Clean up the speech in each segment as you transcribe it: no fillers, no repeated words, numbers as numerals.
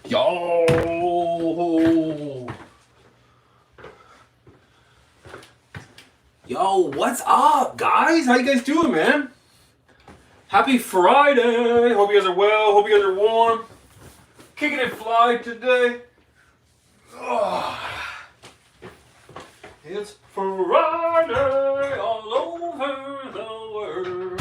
Yo! Yo, what's up, guys? How you guys doing, man? Happy Friday! Hope you guys are well. Hope you guys are warm. Kicking it fly today. Oh. It's Friday all over the world.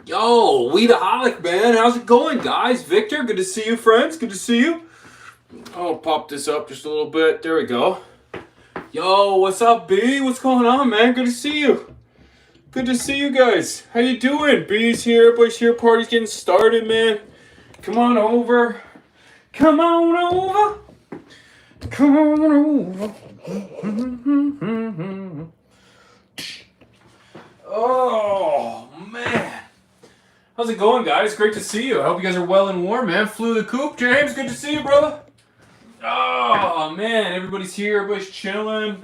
Yo, Weedaholic, man. How's it going, guys? Victor, good to see you, friends. Good to see you. I'll pop this up just a little bit. There we go. Yo, what's up, B? What's going on, man? Good to see you. Good to see you guys. How you doing? B's here, everybody's here. Party's getting started, man. Come on over. Come on over. Come on over. Oh, man. How's it going, guys? Great to see you. I hope you guys are well and warm, man. Flew the coop. James, good to see you, brother. Oh, man. Everybody's here. Everybody's chilling.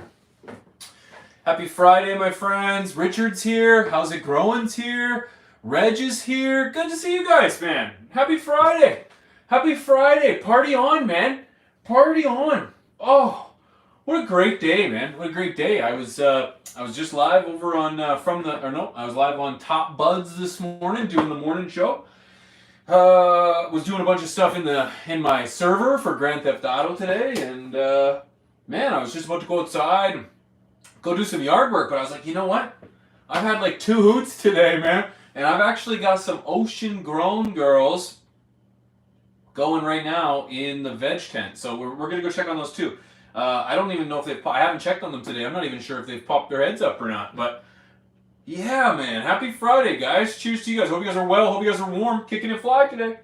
Happy Friday, my friends. Richard's here. How's it growing's here. Reg is here. Good to see you guys, man. Happy Friday. Happy Friday. Party on, man. Party on. Oh, what a great day, man. What a great day. I was just live over on I was live on Top Buds this morning doing the morning show. Was doing a bunch of stuff in my server for Grand Theft Auto today, and man, I was just about to go outside and go do some yard work, but I was like, you know what? I've had like 2 hoots today, man, and I've actually got some ocean grown girls going right now in the veg tent, so we're gonna go check on those too. I don't even know if they've I haven't checked on them today. I'm not even sure if they've popped their heads up or not, but yeah, man. Happy Friday, guys. Cheers to you guys. Hope you guys are well. Hope you guys are warm. Kicking it fly today.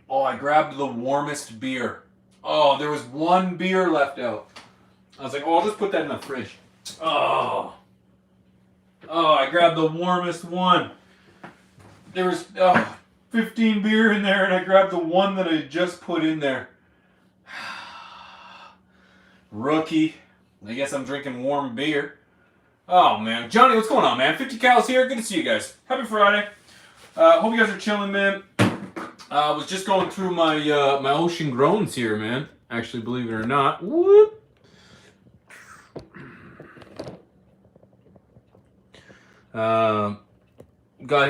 Oh, I grabbed the warmest beer. Oh, there was 1 beer left out. I was like, oh, I'll just put that in the fridge. Oh, I grabbed the warmest one. There was 15 beer in there, and I grabbed the one that I just put in there. Rookie. I guess I'm drinking warm beer. Oh, man. Johnny, what's going on, man? 50 Cal's here. Good to see you guys. Happy Friday. Hope you guys are chilling, man. I was just going through my my ocean groans here, man. Actually, believe it or not. Whoop. Got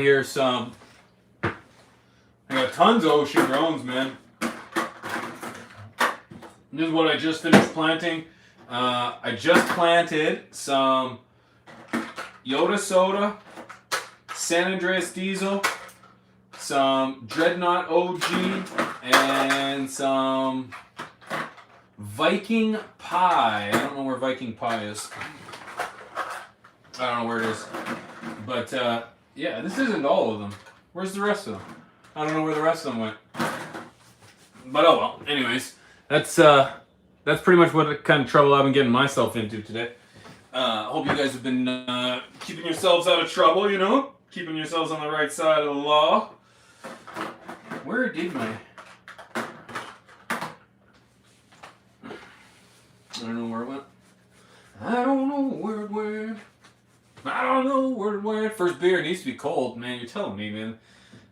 here some... I got tons of ocean groans, man. This is what I just finished planting. I just planted some Yoda Soda, San Andreas Diesel, some Dreadnought OG, and some Viking Pie. I don't know where Viking Pie is. I don't know where it is. But, yeah, this isn't all of them. Where's the rest of them? I don't know where the rest of them went. But oh well. Anyways, that's pretty much what kind of trouble I've been getting myself into today. Hope you guys have been keeping yourselves out of trouble, you know? Keeping yourselves on the right side of the law. Where did my... I don't know where it went. I don't know where it went. I don't know where it went. First beer needs to be cold. Man, you're telling me, man.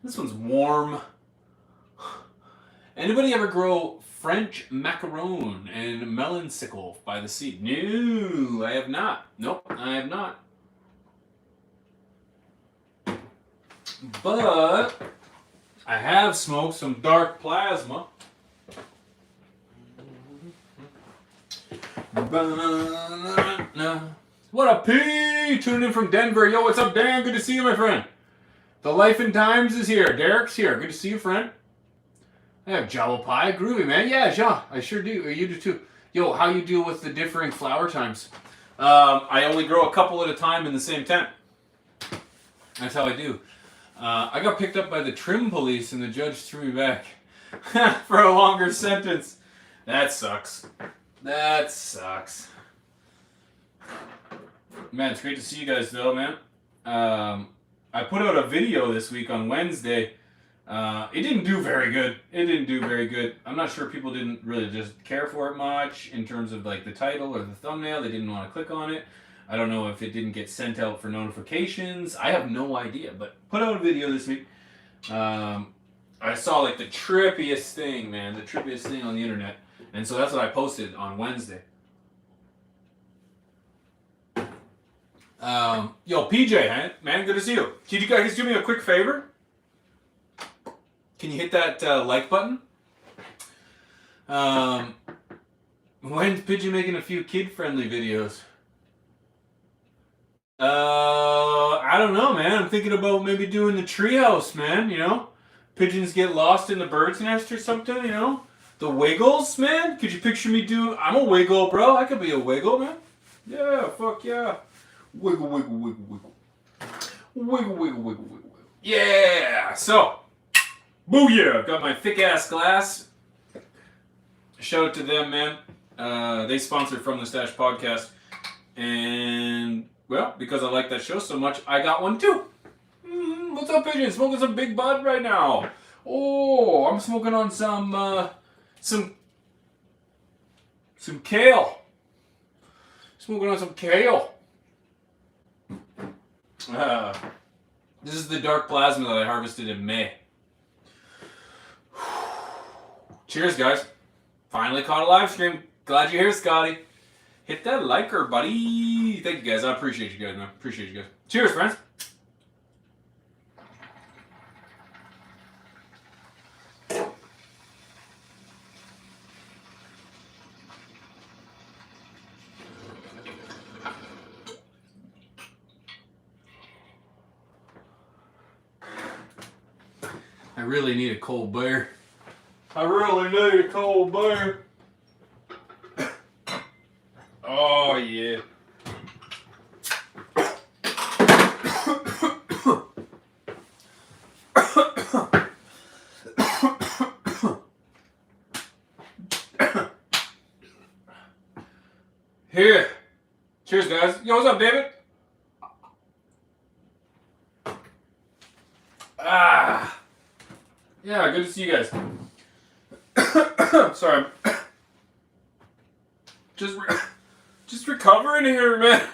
This one's warm. Anybody ever grow French macaron and melon sickle by the sea? No, I have not. Nope, I have not. But I have smoked some dark plasma. What up, P? Tuning in from Denver. Yo, what's up, Dan? Good to see you, my friend. The Life and Times is here. Derek's here. Good to see you, friend. I have Java Pie. Groovy, man. Yeah, Ja. I sure do. Or you do too. Yo, how you deal with the differing flower times? I only grow a couple at a time in the same tent. That's how I do. I got picked up by the trim police and the judge threw me back for a longer sentence. That sucks. That sucks. Man, it's great to see you guys though, man. I put out a video this week on Wednesday. It didn't do very good. I'm not sure people didn't really just care for it much in terms of like the title or the thumbnail. They didn't want to click on it. I don't know if it didn't get sent out for notifications. I have no idea, but put out a video this week. I saw like the trippiest thing, man, the trippiest thing on the internet. And so that's what I posted on Wednesday. Yo, PJ, man, good to see you. Can you guys do me a quick favor? Can you hit that like button? When's Pigeon making a few kid-friendly videos? I don't know, man. I'm thinking about maybe doing the treehouse, man, you know? Pigeons get lost in the bird's nest or something, you know? The Wiggles, man? Could you picture me I'm a Wiggle, bro. I could be a Wiggle, man. Yeah, fuck yeah. Wiggle, wiggle, wiggle, wiggle. Wiggle, wiggle, wiggle, wiggle. Yeah! So, booyah! Got my thick-ass glass. Shout out to them, man. They sponsored From the Stash podcast. And, well, because I like that show so much, I got one too. What's up, Pigeon? Smoking some big bud right now. Oh, I'm smoking on some kale. Smoking on some kale. This is the dark plasma that I harvested in May. Cheers, guys. Finally caught a live stream. Glad you're here, Scotty. Hit that liker, buddy. Thank you, guys. I appreciate you guys, man. Appreciate you guys. Cheers, friends. I really need a cold beer. I really need a cold beer. Oh, yeah. Here. Cheers, guys. Yo, what's up, David? Yeah, good to see you guys. Sorry. Just recovering here, man.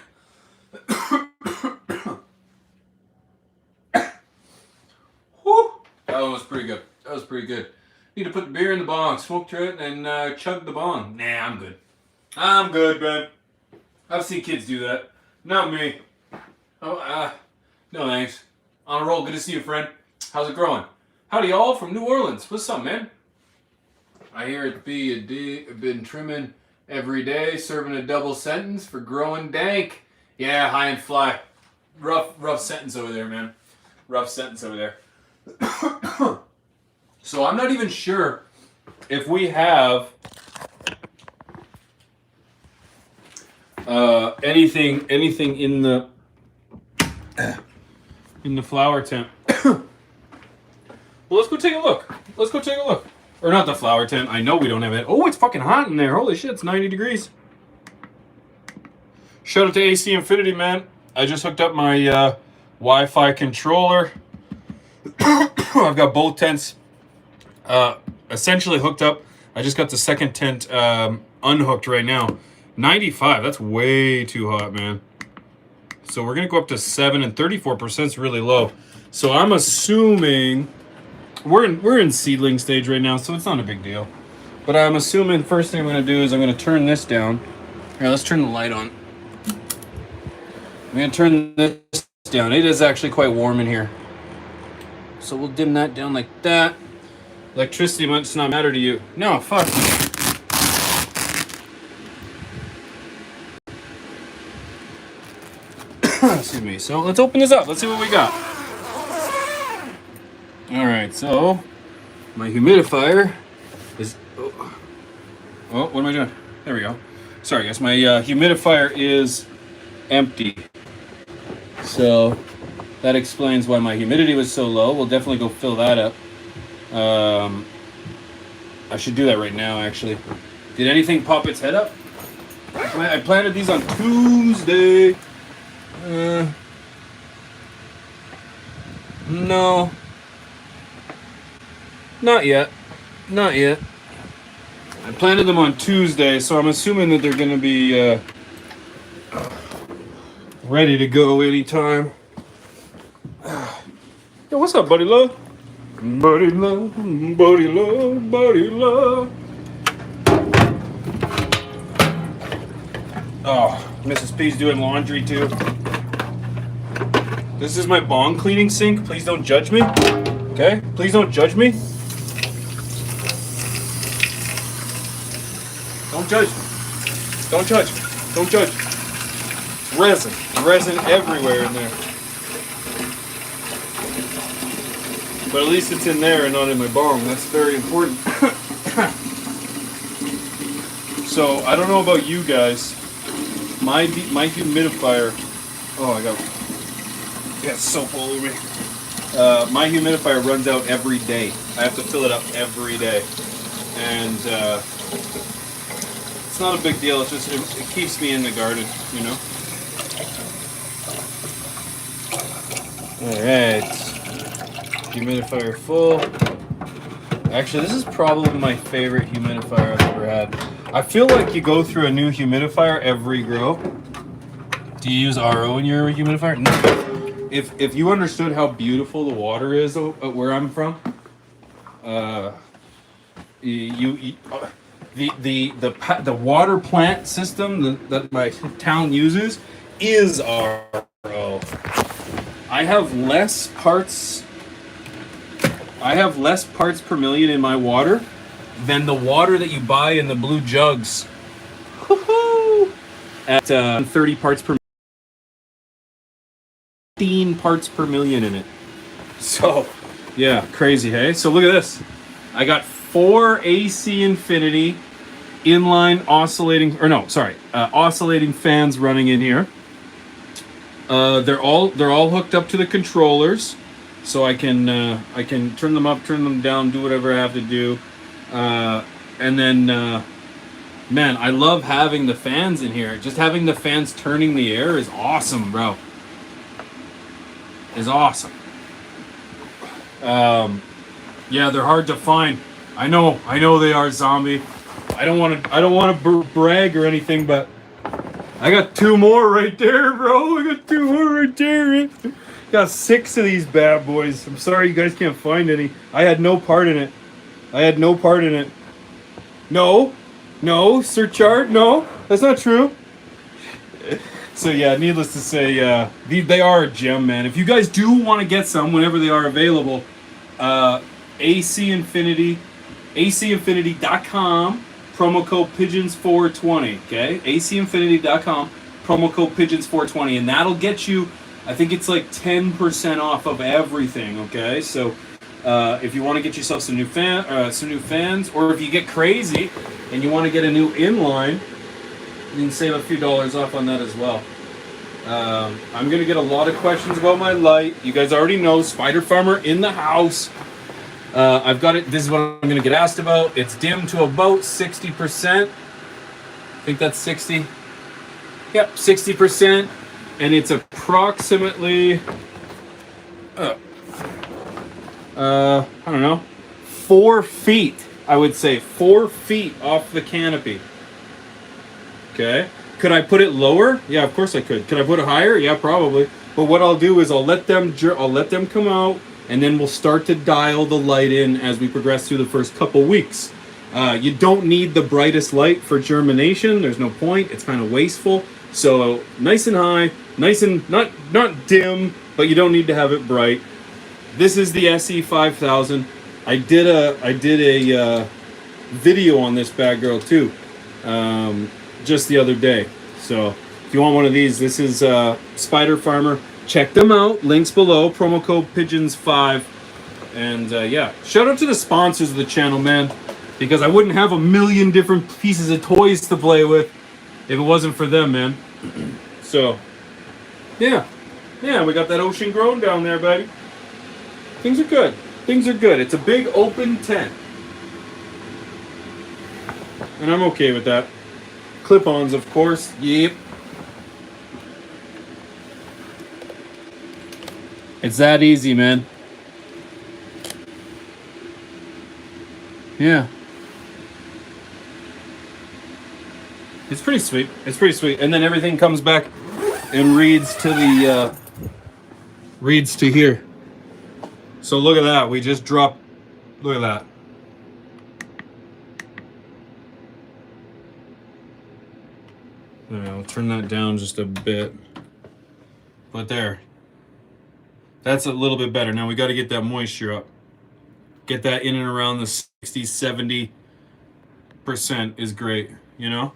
Whew. That one was pretty good. That was pretty good. Need to put the beer in the bong, smoke through it, and chug the bong. Nah, I'm good. I'm good, man. I've seen kids do that. Not me. Oh, no thanks. On a roll. Good to see you, friend. How's it growing? Howdy, y'all from New Orleans. What's up, man? I hear it been trimming every day, serving a double sentence for growing dank. Yeah, high and fly. Rough sentence over there, man. Rough sentence over there. So I'm not even sure if we have anything in the flower tent. Well, let's go take a look. Or not the flower tent. I know we don't have it. Oh, it's fucking hot in there. Holy shit, it's 90 degrees. Shout out to AC Infinity, man. I just hooked up my Wi-Fi controller. I've got both tents essentially hooked up. I just got the second tent unhooked right now. 95, that's way too hot, man. So we're going to go up to 7, and 34% is really low. So I'm assuming... We're in seedling stage right now, so it's not a big deal. But I'm assuming first thing I'm going to do is I'm going to turn this down. Here, let's turn the light on. I'm going to turn this down. It is actually quite warm in here. So we'll dim that down like that. Electricity must not matter to you. No, fuck. Excuse me. So let's open this up. Let's see what we got. Alright, so my humidifier is... Oh, what am I doing? There we go. Sorry, guys. My humidifier is empty. So that explains why my humidity was so low. We'll definitely go fill that up. I should do that right now, actually. Did anything pop its head up? I planted these on Tuesday. No. Not yet. Not yet. I planted them on Tuesday, so I'm assuming that they're going to be ready to go anytime. Yo, what's up, buddy love? Buddy love, buddy love, buddy love. Oh, Mrs. P's doing laundry too. This is my bong cleaning sink. Please don't judge me. Okay? Please don't judge me. Don't judge me. Don't judge me. Don't judge me. Resin. Resin everywhere in there. But at least it's in there and not in my bong. That's very important. So, I don't know about you guys. My humidifier... Oh, I got soap all over me. My humidifier runs out every day. I have to fill it up every day. And it's not a big deal. It's just it keeps me in the garden, you know. All right, humidifier full. Actually, this is probably my favorite humidifier I've ever had. I feel like you go through a new humidifier every grow. Do you use RO in your humidifier? No. If you understood how beautiful the water is where I'm from, the water plant system that my town uses is RO. I have less parts per million in my water than the water that you buy in the blue jugs. Woo-hoo! At 30 parts per 15 parts per million in it. So, yeah, crazy, hey? So look at this. I got 4 AC Infinity inline oscillating fans running in here. They're all hooked up to the controllers, so I can turn them up, turn them down, do whatever I have to do. And then, man, I love having the fans in here. Just having the fans turning the air is awesome, bro. Is awesome. Yeah, they're hard to find. I know they are, zombie. I don't want to brag or anything, but I got 2 more right there, bro. I got 2 more right there. Got 6 of these bad boys. I'm sorry you guys can't find any. I had no part in it. No, Sir Chart, no, that's not true. So yeah, needless to say, they are a gem, man. If you guys do want to get some whenever they are available, ACinfinity.com, promo code Pigeons420, okay? ACinfinity.com, promo code Pigeons420, and that'll get you, I think it's like 10% off of everything, okay? So if you want to get yourself some new fans, or if you get crazy and you want to get a new inline, you can save a few dollars off on that as well. I'm going to get a lot of questions about my light. You guys already know, Spider Farmer in the house. I've got it. This is what I'm going to get asked about. It's dimmed to about 60%. I think that's 60. Yep, 60%. And it's approximately, I don't know, 4 feet. I would say 4 feet off the canopy. Okay. Could I put it lower? Yeah, of course I could. Could I put it higher? Yeah, probably. But what I'll do is I'll let them come out, and then we'll start to dial the light in as we progress through the first couple weeks. You don't need the brightest light for germination. There's no point. It's kind of wasteful. So nice and high, nice and not dim, but you don't need to have it bright. This is the SE5000. I did a video on this bad girl too. Just the other day. So if you want one of these, this is Spider Farmer. Check them out. Links below. Promo code Pigeons5. And yeah, shout out to the sponsors of the channel, man, because I wouldn't have a million different pieces of toys to play with if it wasn't for them, man. So yeah, we got that ocean grown down there, buddy. Things are good. It's a big open tent, and I'm okay with that. Clip-ons, of course. Yep. It's that easy, man. Yeah. It's pretty sweet. It's pretty sweet. And then everything comes back and reads to here. So look at that. We just dropped. Look at that. I'll turn that down just a bit. But there. That's a little bit better. Now we got to get that moisture up. Get that in and around the 60, 70% is great, you know?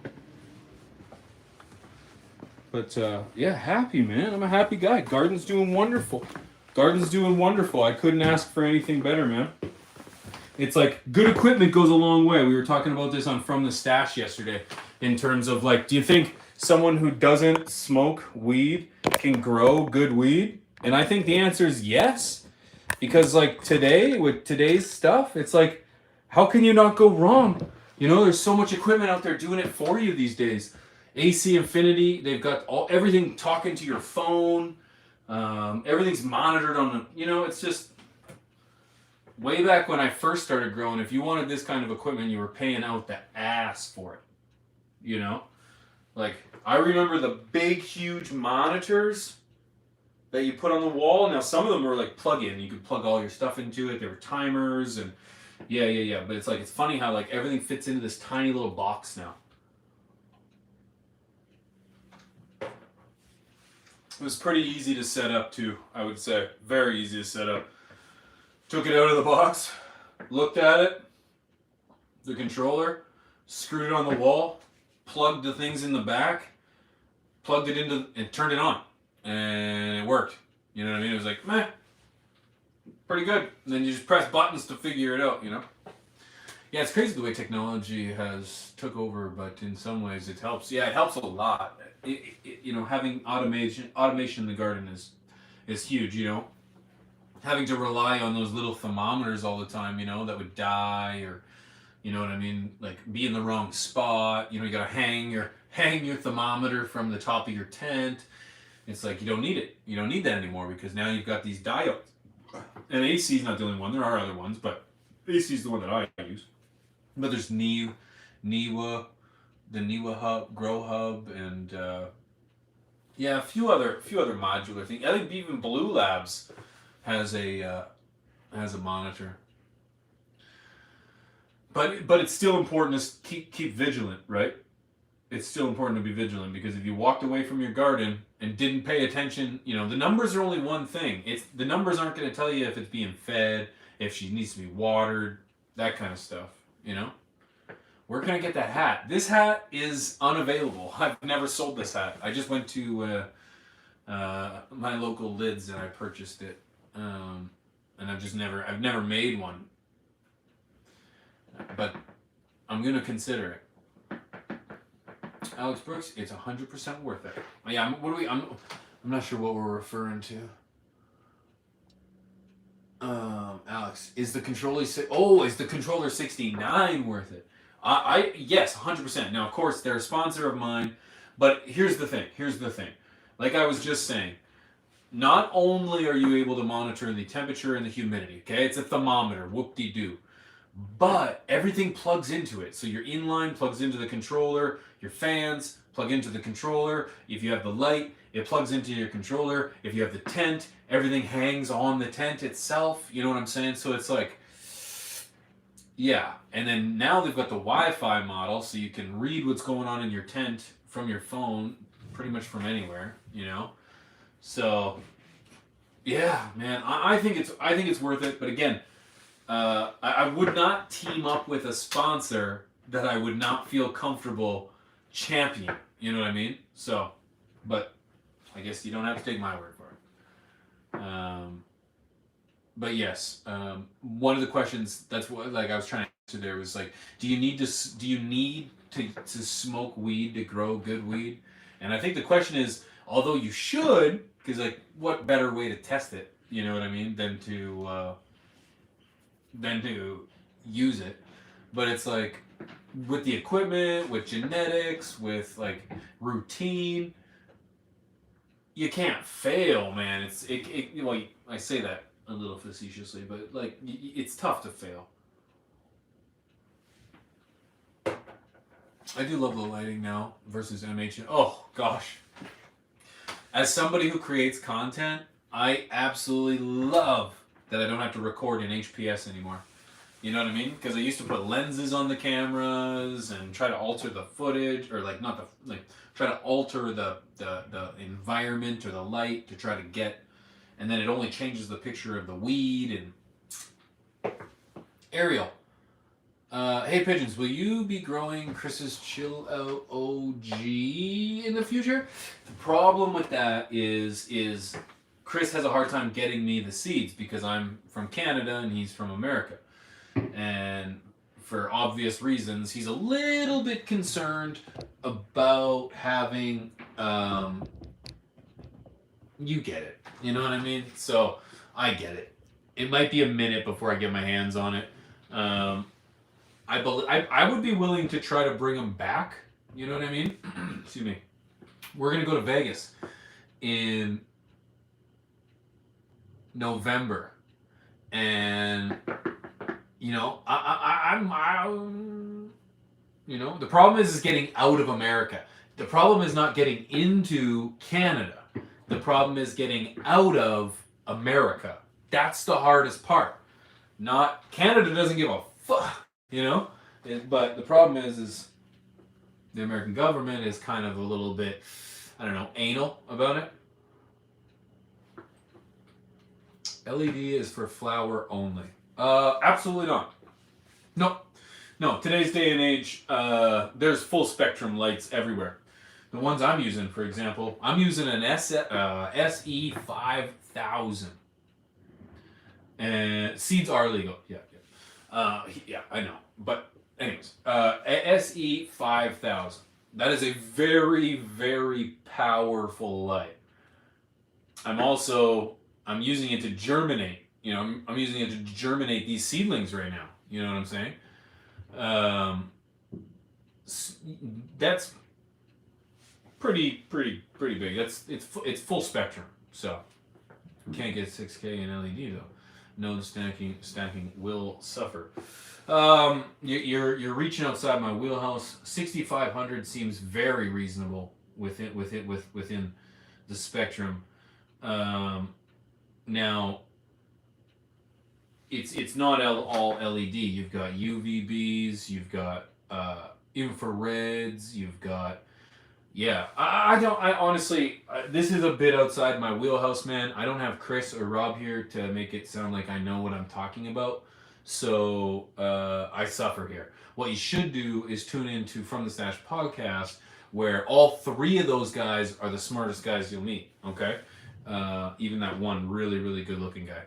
But yeah, happy, man. I'm a happy guy. Garden's doing wonderful. Garden's doing wonderful. I couldn't ask for anything better, man. It's like good equipment goes a long way. We were talking about this on From the Stash yesterday in terms of like, do you think someone who doesn't smoke weed can grow good weed? And I think the answer is yes. Because like today, with today's stuff, it's like, how can you not go wrong? You know, there's so much equipment out there doing it for you these days. AC Infinity, they've got everything talking to your phone. Everything's monitored on the, you know, it's just, way back when I first started growing, if you wanted this kind of equipment, you were paying out the ass for it. You know? Like, I remember the big, huge monitors that you put on the wall. Now, some of them were like plug-in. You could plug all your stuff into it. There were timers and yeah. But it's like, it's funny how like everything fits into this tiny little box now. It was pretty easy to set up too, I would say. Very easy to set up. Took it out of the box, looked at it, the controller, screwed it on the wall, plugged the things in the back, plugged it into, and turned it on. And it worked. You know what I mean? It was like, meh, pretty good. And then you just press buttons to figure it out, you know? Yeah, it's crazy the way technology has took over, but in some ways it helps. Yeah, it helps a lot. You know, having automation in the garden is huge, you know? Having to rely on those little thermometers all the time, you know, that would die or, you know what I mean, like be in the wrong spot. You know, you gotta hang your thermometer from the top of your tent. It's like you don't need it. You don't need that anymore because now you've got these diodes. And AC is not the only one. There are other ones, but AC is the one that I use. But there's NIWA, the NIWA hub, Grow Hub, and yeah, a few other modular things. I think even Blue Labs has a monitor. But it's still important to keep vigilant, right? It's still important to be vigilant because if you walked away from your garden and didn't pay attention, you know, the numbers are only one thing. The numbers aren't going to tell you if it's being fed, if she needs to be watered, that kind of stuff, you know? Where can I get that hat? This hat is unavailable. I've never sold this hat. I just went to my local Lids and I purchased it. And I've never made one. But I'm going to consider it. Alex Brooks, it's 100% worth it. Yeah, I'm not sure what we're referring to. Alex, is the controller 69 worth it? Yes, 100%. Now, of course, they're a sponsor of mine, but here's the thing. Like I was just saying, not only are you able to monitor the temperature and the humidity, okay? It's a thermometer, whoop-de-doo. But everything plugs into it. So your inline plugs into the controller, your fans plug into the controller. If you have the light, it plugs into your controller. If you have the tent, everything hangs on the tent itself. You know what I'm saying? So it's like, yeah. And then now they've got the Wi-Fi model, so you can read what's going on in your tent from your phone, pretty much from anywhere, you know? So, yeah, man, I think it's worth it. But again, I would not team up with a sponsor that I would not feel comfortable championing. You know what I mean? So, but I guess you don't have to take my word for it. But yes, one of the questions that's what like I was trying to answer there was like, do you need to smoke weed to grow good weed? And I think the question is, although you should, because like, what better way to test it? You know what I mean? Than to use it. But it's like with the equipment, with genetics, with like routine, you can't fail, man. Well, I say that a little facetiously, but like it's tough to fail. I do love the lighting now versus MH. Oh gosh. As somebody who creates content, I absolutely love that I don't have to record in HPS anymore. You know what I mean? Because I used to put lenses on the cameras and try to alter the footage, or like not the like try to alter the environment or the light to try to get, and then it only changes the picture of the weed and Ariel. Hey Pigeons, will you be growing Chris's Chill Out OG in the future? The problem with that is Chris has a hard time getting me the seeds because I'm from Canada and he's from America. And for obvious reasons, he's a little bit concerned about having, you get it. You know what I mean? So I get it. It might be a minute before I get my hands on it. I would be willing to try to bring them back. You know what I mean? Excuse me. We're going to go to Vegas in November. And you know, you know, the problem is getting out of America. The problem is not getting into Canada. The problem is getting out of America. That's the hardest part. Not Canada doesn't give a fuck, you know. But the problem is the American government is kind of a little bit, I don't know, anal about it. LED is for flower only. Absolutely not. No. Today's day and age, there's full spectrum lights everywhere. The ones I'm using, for example, I'm using an SE 5000. And seeds are legal. Yeah. Yeah, I know. But anyways, SE 5000. That is a very, very powerful light. I'm using it to germinate. You know, I'm using it to germinate these seedlings right now. You know what I'm saying? That's pretty big. It's full spectrum. So can't get 6K in LED though. No stacking will suffer. You're reaching outside my wheelhouse. 6500 seems very reasonable within the spectrum. Now, it's not all LED. You've got UVBs, you've got infrareds, you've got I honestly, this is a bit outside my wheelhouse, man. I don't have Chris or Rob here to make it sound like I know what I'm talking about, so I suffer here. What you should do is tune into From the Stash podcast, where all three of those guys are the smartest guys you'll meet. Okay. Even that one really, really good looking guy.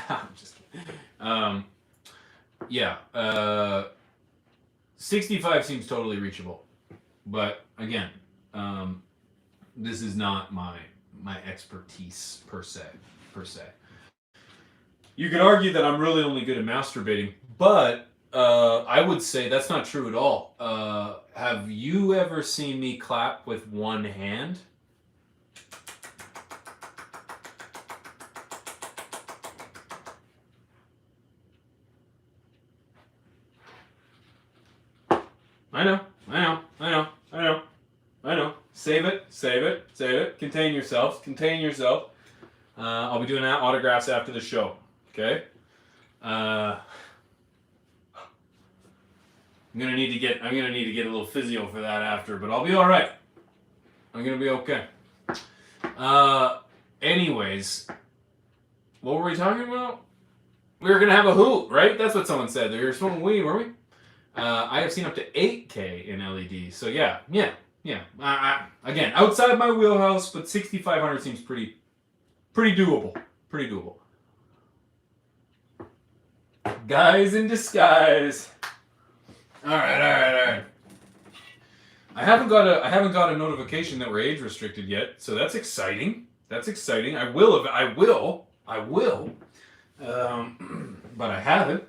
I'm just kidding. 65 seems totally reachable. But again, this is not my expertise per se. You could argue that I'm really only good at masturbating, but I would say that's not true at all. Have you ever seen me clap with one hand? I know. Save it. Contain yourself. I'll be doing autographs after the show. Okay? I'm gonna need to get a little physio for that after, but I'll be all right. I'm gonna be okay. Anyways, what were we talking about? We were gonna have a hoot, right? That's what someone said. They were smoking weed, were we? I have seen up to 8K in LED. So yeah. Again, outside my wheelhouse, but 6500 seems pretty doable. Guys in disguise. All right. I haven't got a notification that we're age restricted yet, so that's exciting. I will. But I haven't.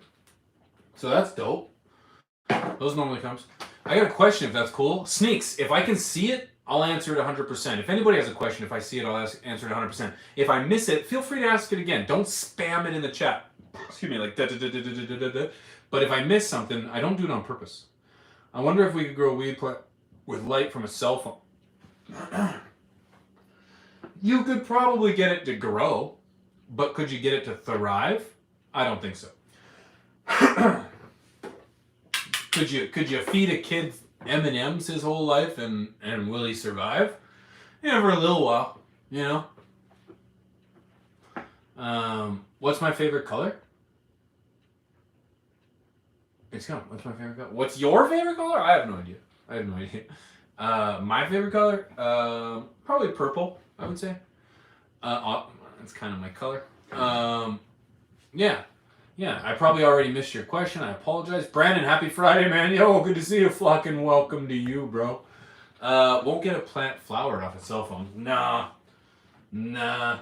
So that's dope. Those normally comes. I got a question if that's cool. Sneaks, if I can see it, I'll answer it 100%. If anybody has a question, if I see it, I'll answer it 100%. If I miss it, feel free to ask it again. Don't spam it in the chat. excuse me, like da da da da da da da da. But if I miss something, I don't do it on purpose. I wonder if we could grow a weed plant with light from a cell phone. You could probably get it to grow, but could you get it to thrive? I don't think so. Could you feed a kid M&Ms his whole life and will he survive? Yeah, for a little while, you know. What's my favorite color? It's gone. What's my favorite color? What's your favorite color? I have no idea. My favorite color? Probably purple, I would say. That's kind of my color. Yeah. Yeah, I probably already missed your question. I apologize. Brandon, happy Friday, man. Yo, good to see you. Fucking welcome to you, bro. Won't get a plant flowered off a cell phone. Nah. I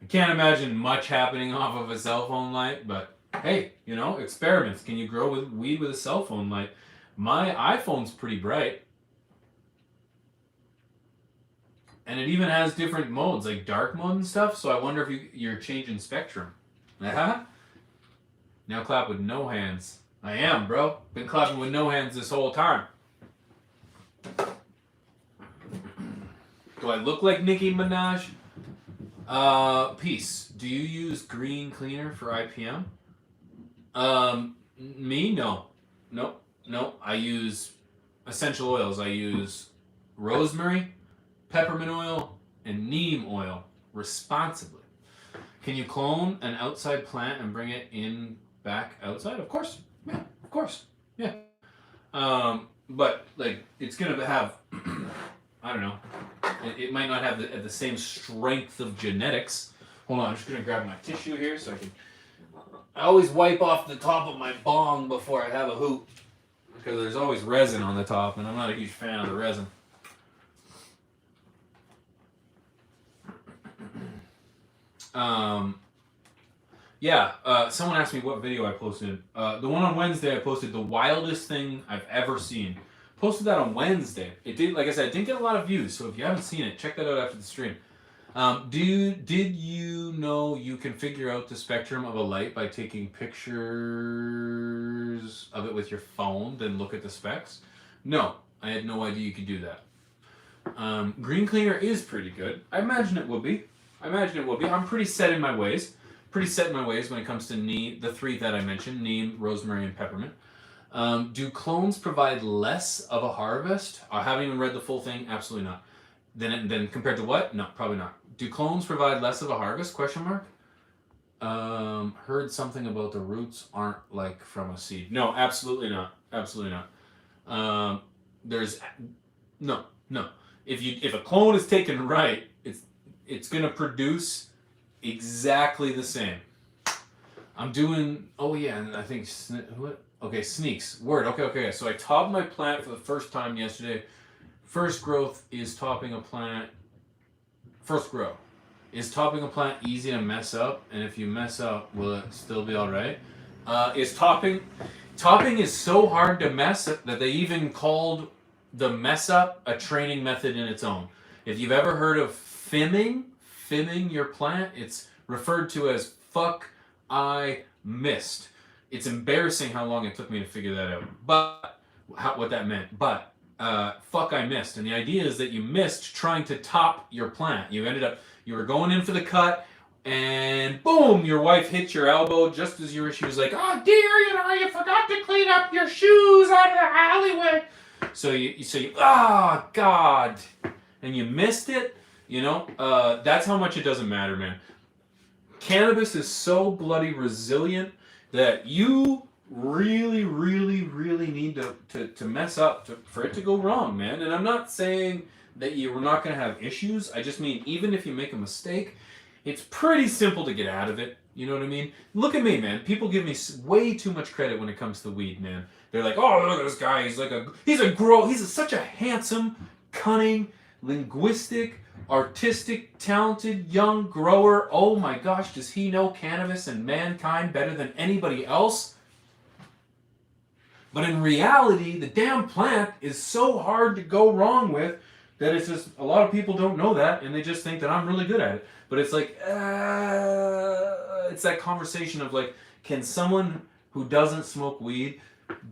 can't imagine much happening off of a cell phone light, but hey, you know, experiments. Can you grow weed with a cell phone light? My iPhone's pretty bright. And it even has different modes, like dark mode and stuff, so I wonder if you're changing spectrum. Now clap with no hands. I am, bro. Been clapping with no hands this whole time. Do I look like Nicki Minaj? Peace. Do you use green cleaner for IPM? Me? No. No. I use essential oils. I use rosemary, peppermint oil, and neem oil responsibly. Can you clone an outside plant and bring it in back outside? Of course. Yeah, of course. Yeah. But like it's gonna have I don't know. It might not have the same strength of genetics. Hold on, I'm just gonna grab my tissue here so I can. I always wipe off the top of my bong before I have a hoot because there's always resin on the top, and I'm not a huge fan of the resin. Someone asked me what video I posted. The one on Wednesday I posted the wildest thing I've ever seen. Posted that on Wednesday. It did, like I said, it didn't get a lot of views. So if you haven't seen it, check that out after the stream. Did you know you can figure out the spectrum of a light by taking pictures of it with your phone, then look at the specs? No, I had no idea you could do that. Green cleaner is pretty good. I imagine it would be. I'm pretty set in my ways. When it comes to neem, the three that I mentioned, neem, rosemary, and peppermint. Do clones provide less of a harvest? I haven't even read the full thing. Absolutely not. Then compared to what? No, probably not. Do clones provide less of a harvest? Question mark. Heard something about the roots aren't like from a seed. No, absolutely not. There's no. If a clone is taken right, it's gonna produce exactly the same. I'm doing. Oh yeah, and I think what? Okay, sneaks. Word. Okay. So I topped my plant for the first time yesterday. First growth is topping a plant. First grow is topping a plant easy to mess up, and if you mess up, will it still be all right? Is topping is so hard to mess up that they even called the mess up a training method in its own. If you've ever heard of fimming your plant, it's referred to as fuck I missed. It's embarrassing how long it took me to figure that out, but what that meant. But fuck I missed, and the idea is that you missed trying to top your plant. You were going in for the cut, and boom, your wife hit your elbow just as she was like, oh dear, you forgot to clean up your shoes out of the alleyway. So you oh God, and you missed it. That's how much it doesn't matter, man. Cannabis is so bloody resilient that you really, really, really need to mess up for it to go wrong, man. And I'm not saying that you're not going to have issues. I just mean, even if you make a mistake, it's pretty simple to get out of it. You know what I mean? Look at me, man. People give me way too much credit when it comes to weed, man. They're like, oh, look at this guy. He's such a handsome, cunning, linguistic, artistic, talented, young grower. Oh my gosh, does he know cannabis and mankind better than anybody else? But in reality, the damn plant is so hard to go wrong with that it's just, a lot of people don't know that, and they just think that I'm really good at it. But it's like, it's that conversation of like, Can someone who doesn't smoke weed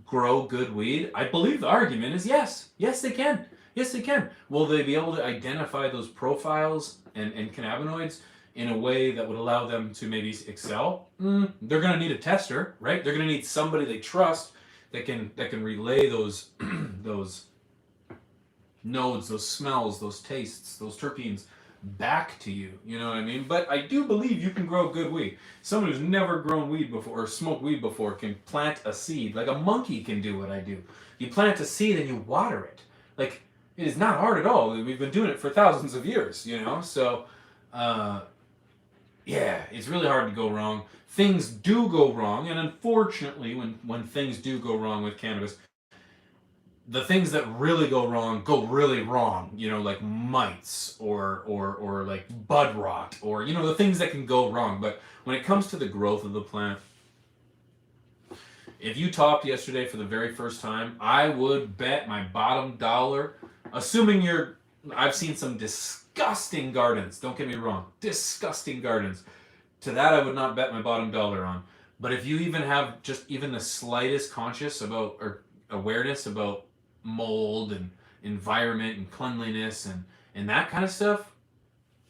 grow good weed? I believe the argument is yes. Yes, they can. Yes, they can. Will they be able to identify those profiles and cannabinoids in a way that would allow them to maybe excel? They're going to need a tester, right? They're going to need somebody they trust that can relay those those nodes, those smells, those tastes, those terpenes back to you. You know what I mean? But I do believe you can grow good weed. Someone who's never grown weed before or smoked weed before can plant a seed. Like a monkey can do what I do. You plant a seed and you water it. Like, it is not hard at all. We've been doing it for thousands of years, you know? So, yeah, it's really hard to go wrong. Things do go wrong, and unfortunately, when things do go wrong with cannabis, the things that really go really wrong, you know, like mites or like bud rot, or, you know, the things that can go wrong. But when it comes to the growth of the plant, if you topped yesterday for the very first time, I would bet my bottom dollar, assuming I've seen some disgusting gardens, don't get me wrong, disgusting gardens. To that I would not bet my bottom dollar on. But if you even have just even the slightest conscious about or awareness about mold and environment and cleanliness and that kind of stuff,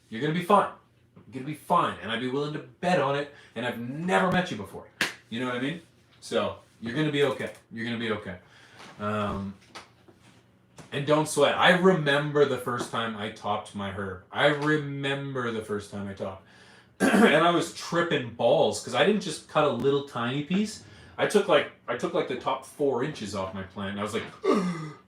you're going to be fine. You're going to be fine. And I'd be willing to bet on it. And I've never met you before. You know what I mean? So you're going to be okay. You're going to be okay. And don't sweat. I remember the first time I topped my herb. I remember the first time I topped. And I was tripping balls because I didn't just cut a little tiny piece. I took like the top 4 inches off my plant. And I was like,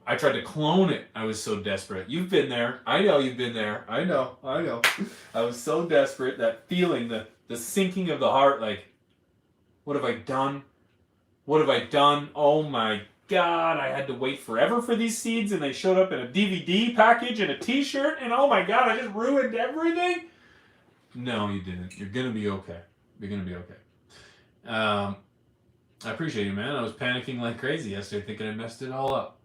I tried to clone it. I was so desperate. You've been there. I know you've been there. I know. I was so desperate. That feeling, the sinking of the heart, like, what have I done? What have I done? Oh my God, I had to wait forever for these seeds, and they showed up in a DVD package and a t-shirt, and oh my God, I just ruined everything? No, you didn't. You're going to be okay. You're going to be okay. I appreciate you, man. I was panicking like crazy yesterday, thinking I messed it all up.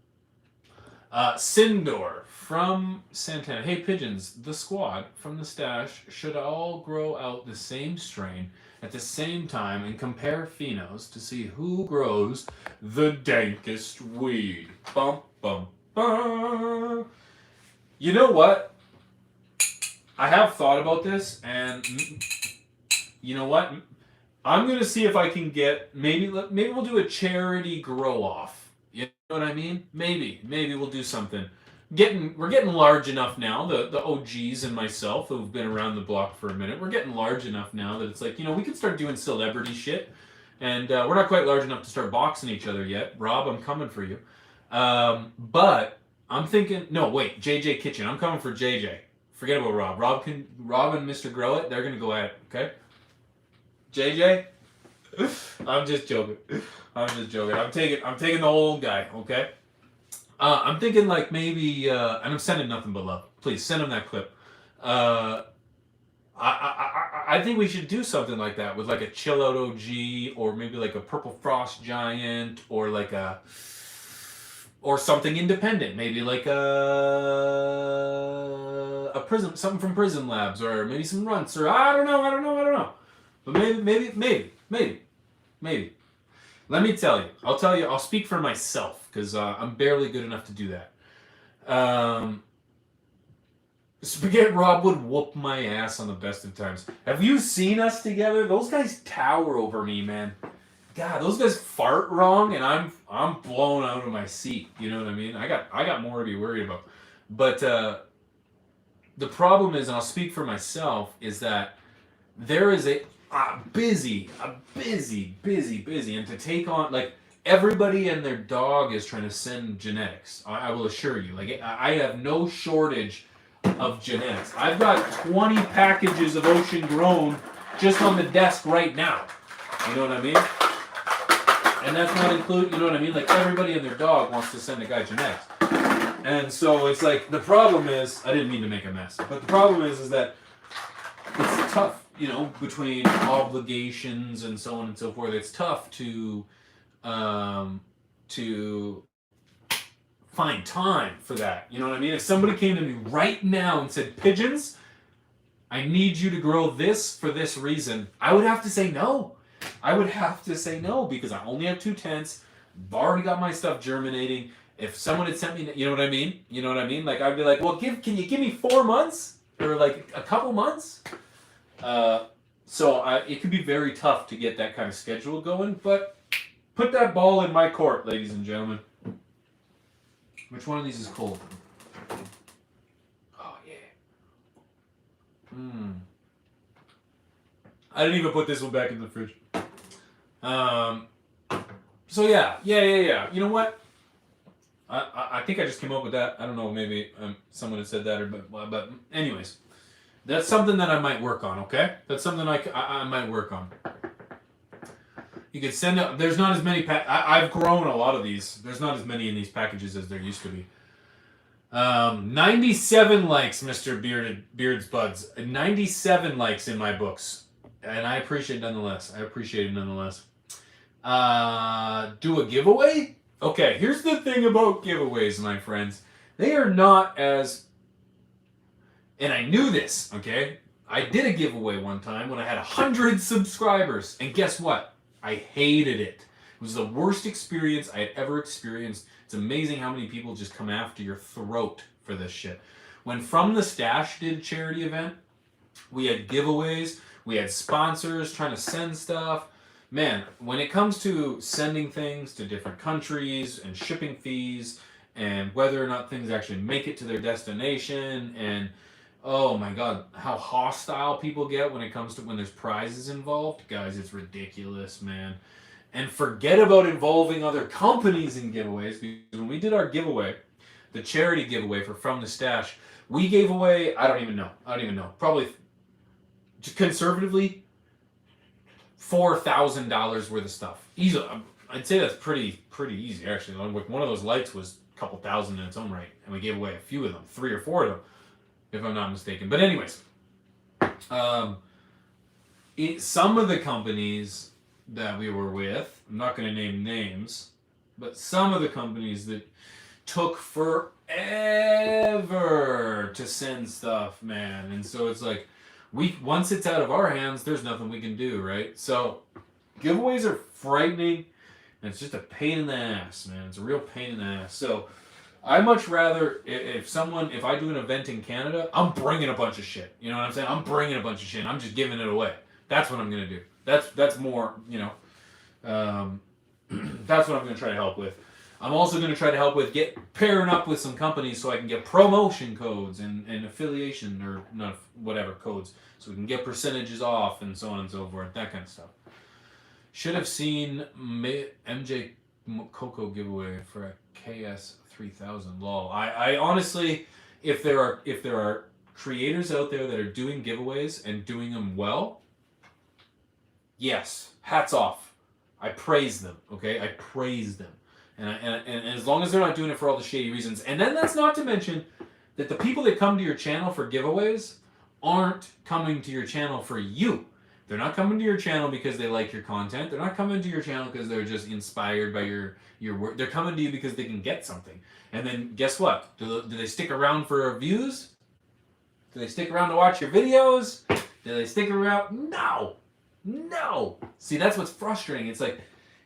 Sindor from Santana. Hey, pigeons, the squad from the stash should all grow out the same strain at the same time and compare phenos to see who grows the dankest weed. Bum, bum, bum. You know what? I have thought about this, and you know what? I'm going to see if I can get, maybe we'll do a charity grow-off. You know what I mean? Maybe we'll do something. We're getting large enough now, the OGs and myself who've been around the block for a minute, we're getting large enough now that it's like, you know, we can start doing celebrity shit. And we're not quite large enough to start boxing each other yet. Rob, I'm coming for you. But I'm thinking, no, wait, JJ Kitchen. I'm coming for JJ. Forget about Rob. Rob and Mr. Grow It, they're going to go at it, okay? JJ? I'm just joking. I'm taking the old guy, okay? I'm thinking like maybe, and I'm sending nothing but love. Please send him that clip. I think we should do something like that with like a chill out OG, or maybe like a Purple Frost Giant, or like or something independent, maybe like a Prism, something from Prism Labs, or maybe some Runts, or I don't know. But maybe. Let me tell you. I'll speak for myself, because I'm barely good enough to do that. Spaghetti Rob would whoop my ass on the best of times. Have you seen us together? Those guys tower over me, man. God, those guys fart wrong, and I'm blown out of my seat. You know what I mean? I got more to be worried about. But the problem is, and I'll speak for myself, is that there is a busy, and to take on, like, everybody and their dog is trying to send genetics. I will assure you. Like, I have no shortage of genetics. I've got 20 packages of Ocean Grown just on the desk right now. You know what I mean? And that's not included, you know what I mean? Like, everybody and their dog wants to send a guy genetics. And so it's like, the problem is, I didn't mean to make a mess, but the problem is that it's tough, you know, between obligations and so on and so forth. It's tough to find time for that. You know what I mean? If somebody came to me right now and said, Pigeons, I need you to grow this for this reason, I would have to say no. I would have to say no because I only have 2 tents. I've already got my stuff germinating. If someone had sent me, you know what I mean? You know what I mean? Like I'd be like, well, can you give me 4 months or like a couple months? It could be very tough to get that kind of schedule going. But put that ball in my court, ladies and gentlemen. Which one of these is cold? Oh yeah. I didn't even put this one back in the fridge. So yeah. You know what? I think I just came up with that. I don't know. Maybe someone had said that, but anyways, that's something that I might work on. Okay, that's something I might work on. You could send out. There's not as many. I've grown a lot of these. There's not as many in these packages as there used to be. 97 likes, Mr. Beards Buds. 97 likes in my books, and I appreciate it nonetheless. Do a giveaway? Okay, here's the thing about giveaways, my friends. They are not as... And I knew this, okay? I did a giveaway one time when I had 100 subscribers. And guess what? I hated it. It was the worst experience I had ever experienced. It's amazing how many people just come after your throat for this shit. When From the Stash did a charity event, we had giveaways, we had sponsors trying to send stuff. Man, when it comes to sending things to different countries and shipping fees and whether or not things actually make it to their destination and oh my god, how hostile people get when it comes to when there's prizes involved. Guys, it's ridiculous, man. And forget about involving other companies in giveaways because when we did our giveaway, the charity giveaway for From the Stash, we gave away, I don't even know, probably conservatively $4,000 worth of stuff. Easily, I'd say that's pretty easy actually. Like one of those lights was a couple thousand in its own right, and we gave away a few of them, 3 or 4 of them, if I'm not mistaken. But anyways, some of the companies that we were with, I'm not going to name names, but some of the companies that took forever to send stuff, man, and so it's like. Once it's out of our hands, there's nothing we can do, right? So, giveaways are frightening, and it's just a pain in the ass, man. It's a real pain in the ass. So, I much rather, if I do an event in Canada, I'm bringing a bunch of shit. You know what I'm saying? I'm bringing a bunch of shit. I'm just giving it away. That's what I'm going to do. That's more, that's what I'm going to try to help with. I'm also going to try to help with pairing up with some companies so I can get promotion codes and affiliation or not whatever codes so we can get percentages off and so on and so forth, that kind of stuff. Should have seen MJ Coco giveaway for a KS3000 lol. I honestly, if there are creators out there that are doing giveaways and doing them well, yes, hats off. I praise them, okay? I praise them. And as long as they're not doing it for all the shady reasons. And then that's not to mention that the people that come to your channel for giveaways aren't coming to your channel for you. They're not coming to your channel because they like your content. They're not coming to your channel because they're just inspired by your work. They're coming to you because they can get something. And then guess what? Do they stick around for views? Do they stick around to watch your videos? Do they stick around? No. See, that's what's frustrating. It's like,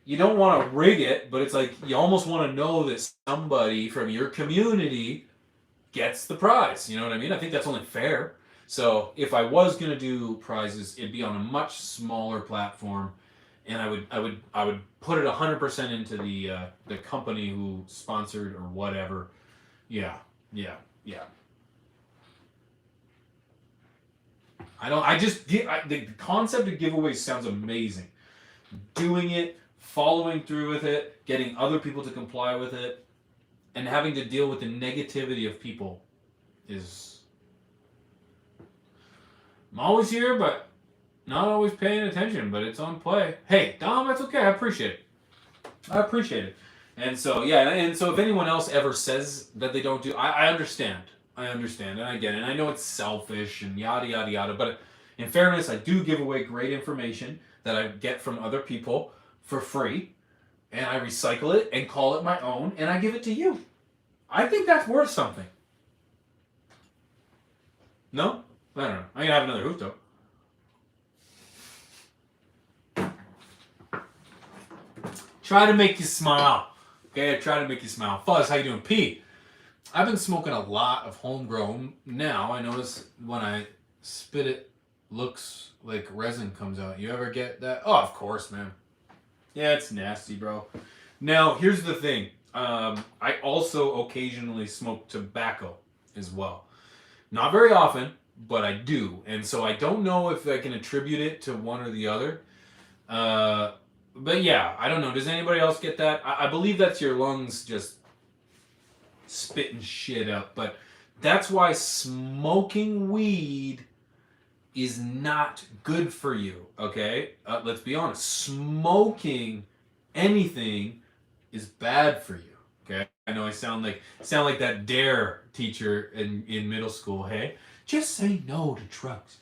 you don't want to rig it, but it's like you almost want to know that somebody from your community gets the prize. You know what I mean? I think that's only fair. So if I was going to do prizes, it'd be on a much smaller platform, and I would put it 100% into the company who sponsored or whatever. Yeah. The concept of giveaways sounds amazing. Doing it, following through with it, getting other people to comply with it, and having to deal with the negativity of people is... I'm always here, but not always paying attention, but it's on play. Hey, Dom, that's okay. I appreciate it. And so, yeah, and so if anyone else ever says that they don't do... I understand. And I get it. And I know it's selfish and yada, yada, yada, but in fairness, I do give away great information that I get from other people for free, and I recycle it and call it my own, and I give it to you. I think that's worth something. No? I don't know. I can have another hoot, though. Try to make you smile. Okay, I try to make you smile. Fuzz, how you doing? P, I've been smoking a lot of homegrown. Now I notice when I spit it, looks like resin comes out. You ever get that? Oh, of course, man. Yeah, it's nasty, bro. Now, here's the thing. I also occasionally smoke tobacco as well. Not very often, but I do. And so I don't know if I can attribute it to one or the other. But yeah, I don't know. Does anybody else get that? I believe that's your lungs just spitting shit up. But that's why smoking weed is not good for you, okay? Let's be honest. Smoking anything is bad for you, okay? I know I sound like that dare teacher in middle school, hey? Just say no to drugs.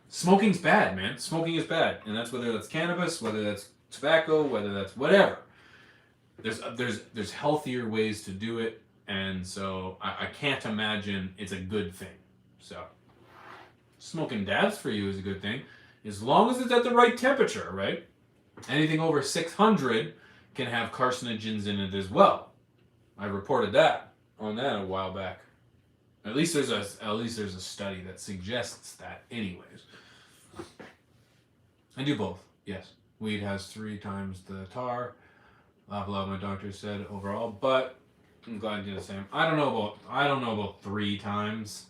Smoking's bad, man. Smoking is bad, and that's whether that's cannabis, whether that's tobacco, whether that's whatever. There's healthier ways to do it, and so I can't imagine it's a good thing. So smoking dabs for you is a good thing, as long as it's at the right temperature, right? Anything over 600 can have carcinogens in it as well. I reported that on that a while back. At least there's a study that suggests that. Anyways, I do both. Yes, weed has 3 times the tar. Blah blah. My doctor said overall, but I'm glad you did the same. I don't know about 3 times.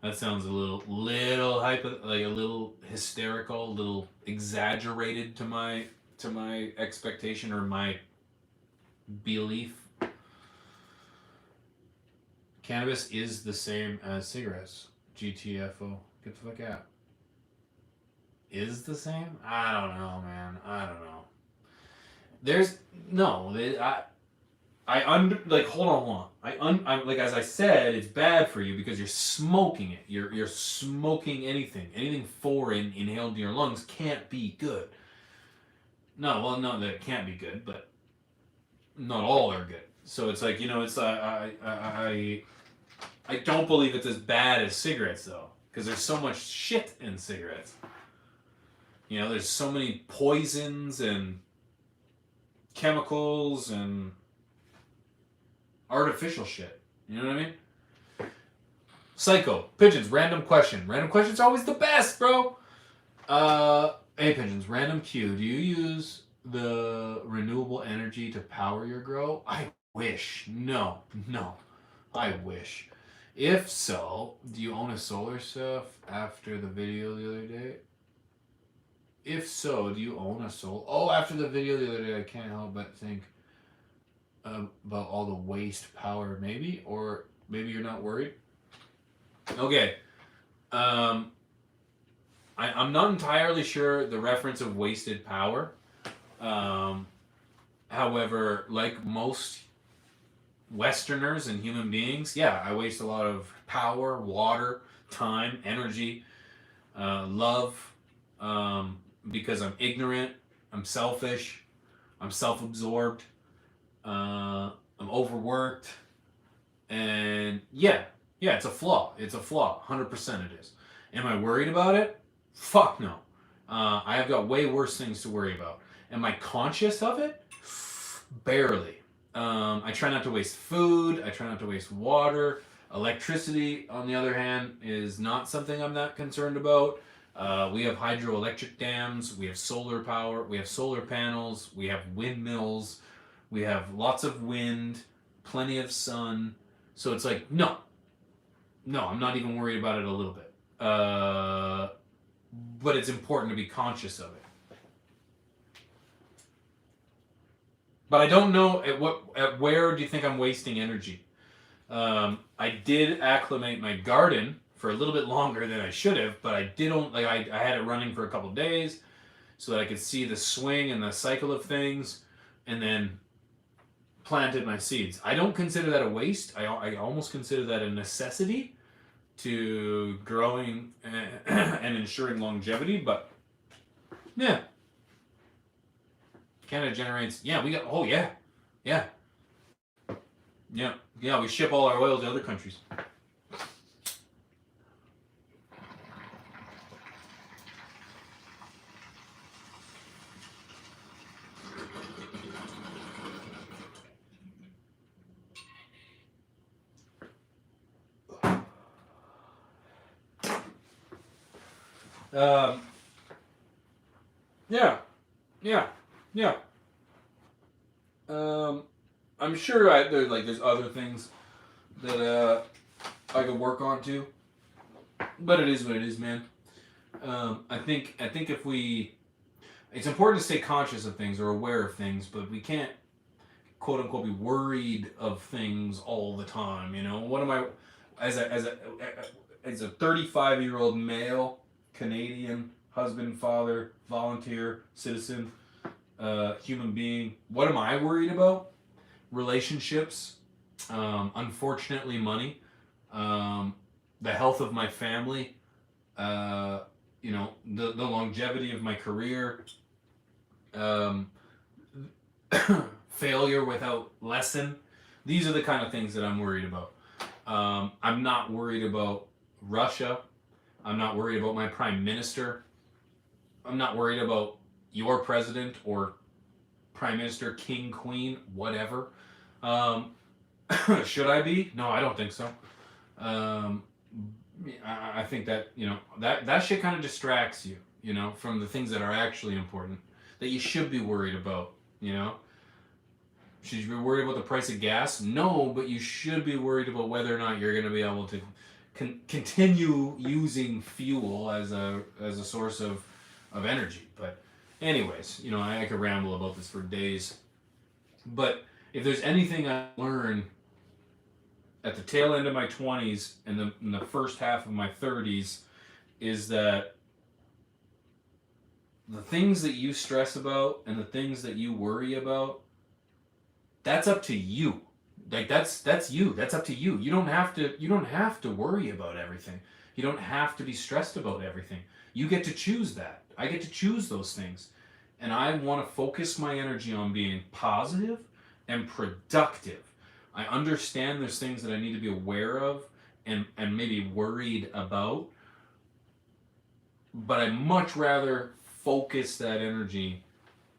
That sounds a little a little hysterical, a little exaggerated to my expectation or my belief. Cannabis is the same as cigarettes. GTFO. Get the fuck out. Is the same? I don't know, man. I don't know. There's no. Hold on. I'm like, as I said, it's bad for you because you're smoking it. You're smoking anything foreign inhaled to your lungs can't be good. No, that it can't be good, but not all are good. So it's like, it's I don't believe it's as bad as cigarettes though, because there's so much shit in cigarettes. There's so many poisons and chemicals and artificial shit. You know what I mean? Psycho. Pigeons, random question. Random question's always the best, bro. Hey, Pigeons, random Q. Do you use the renewable energy to power your grow? I wish. No. I wish. If so, do you own a solar stuff after the video the other day? If so, do you own a solar? Oh, after the video the other day, I can't help but think about all the waste power, maybe? Or maybe you're not worried? Okay. I'm not entirely sure the reference of wasted power. However, like most Westerners and human beings, yeah, I waste a lot of power, water, time, energy, love, because I'm ignorant, I'm selfish, I'm self-absorbed, I'm overworked, and yeah, it's a flaw. It's a flaw. 100% it is. Am I worried about it? Fuck no. I have got way worse things to worry about. Am I conscious of it? Barely. I try not to waste food. I try not to waste water. Electricity, on the other hand, is not something I'm that concerned about. We have hydroelectric dams. We have solar power. We have solar panels. We have windmills. We have lots of wind, plenty of sun. So it's like, no, I'm not even worried about it a little bit. But it's important to be conscious of it. But I don't know at where do you think I'm wasting energy? I did acclimate my garden for a little bit longer than I should have, but I had it running for a couple days so that I could see the swing and the cycle of things, and then planted my seeds. I don't consider that a waste. I almost consider that a necessity to growing and ensuring longevity, but yeah. Canada generates, we ship all our oil to other countries. Um, yeah, yeah, yeah. I'm sure there's other things that I could work on too, but it is what it is, man. I think if we, it's important to stay conscious of things or aware of things, but we can't quote unquote be worried of things all the time. You know, what am I as a 35-year-old male Canadian husband, father, volunteer, citizen, human being? What am I worried about? Relationships, unfortunately, money, um, the health of my family, uh, the longevity of my career, um, failure without lesson. These are the kind of things that I'm worried about. I'm not worried about Russia. I'm not worried about my prime minister. I'm not worried about your president or prime minister, king, queen, whatever. Um, should I be? No, I don't think so. Um, I think that that shit kind of distracts you, from the things that are actually important that you should be worried about. You know, should you be worried about the price of gas? No, but you should be worried about whether or not you're going to be able to continue using fuel as a source of energy. But anyways, I could ramble about this for days. But if there's anything I learned at the tail end of my 20s and in the first half of my 30s is that the things that you stress about and the things that you worry about, that's up to you. Like that's you. That's up to you. You don't have to worry about everything. You don't have to be stressed about everything. You get to choose that. I get to choose those things. And I want to focus my energy on being positive and productive. I understand there's things that I need to be aware of and maybe worried about, but I'd much rather focus that energy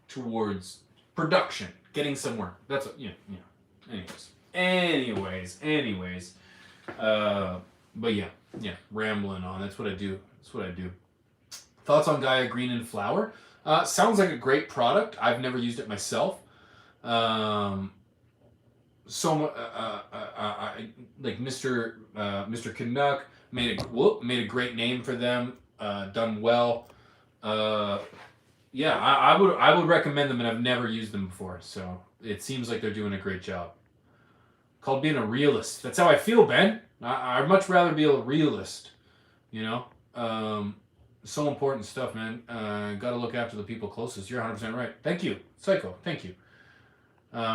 towards production, getting somewhere. That's what, Anyways. But yeah, rambling on. That's what I do. Thoughts on Gaia Green and Flower? Sounds like a great product. I've never used it myself. Like Mr. Canuck made a great name for them. Done well. Yeah, I would recommend them, and I've never used them before, so it seems like they're doing a great job. Called being a realist. That's how I feel, Ben. I'd much rather be a realist. You know, so important stuff, man. Got to look after the people closest. You're 100% right. Thank you, Psycho. Thank you.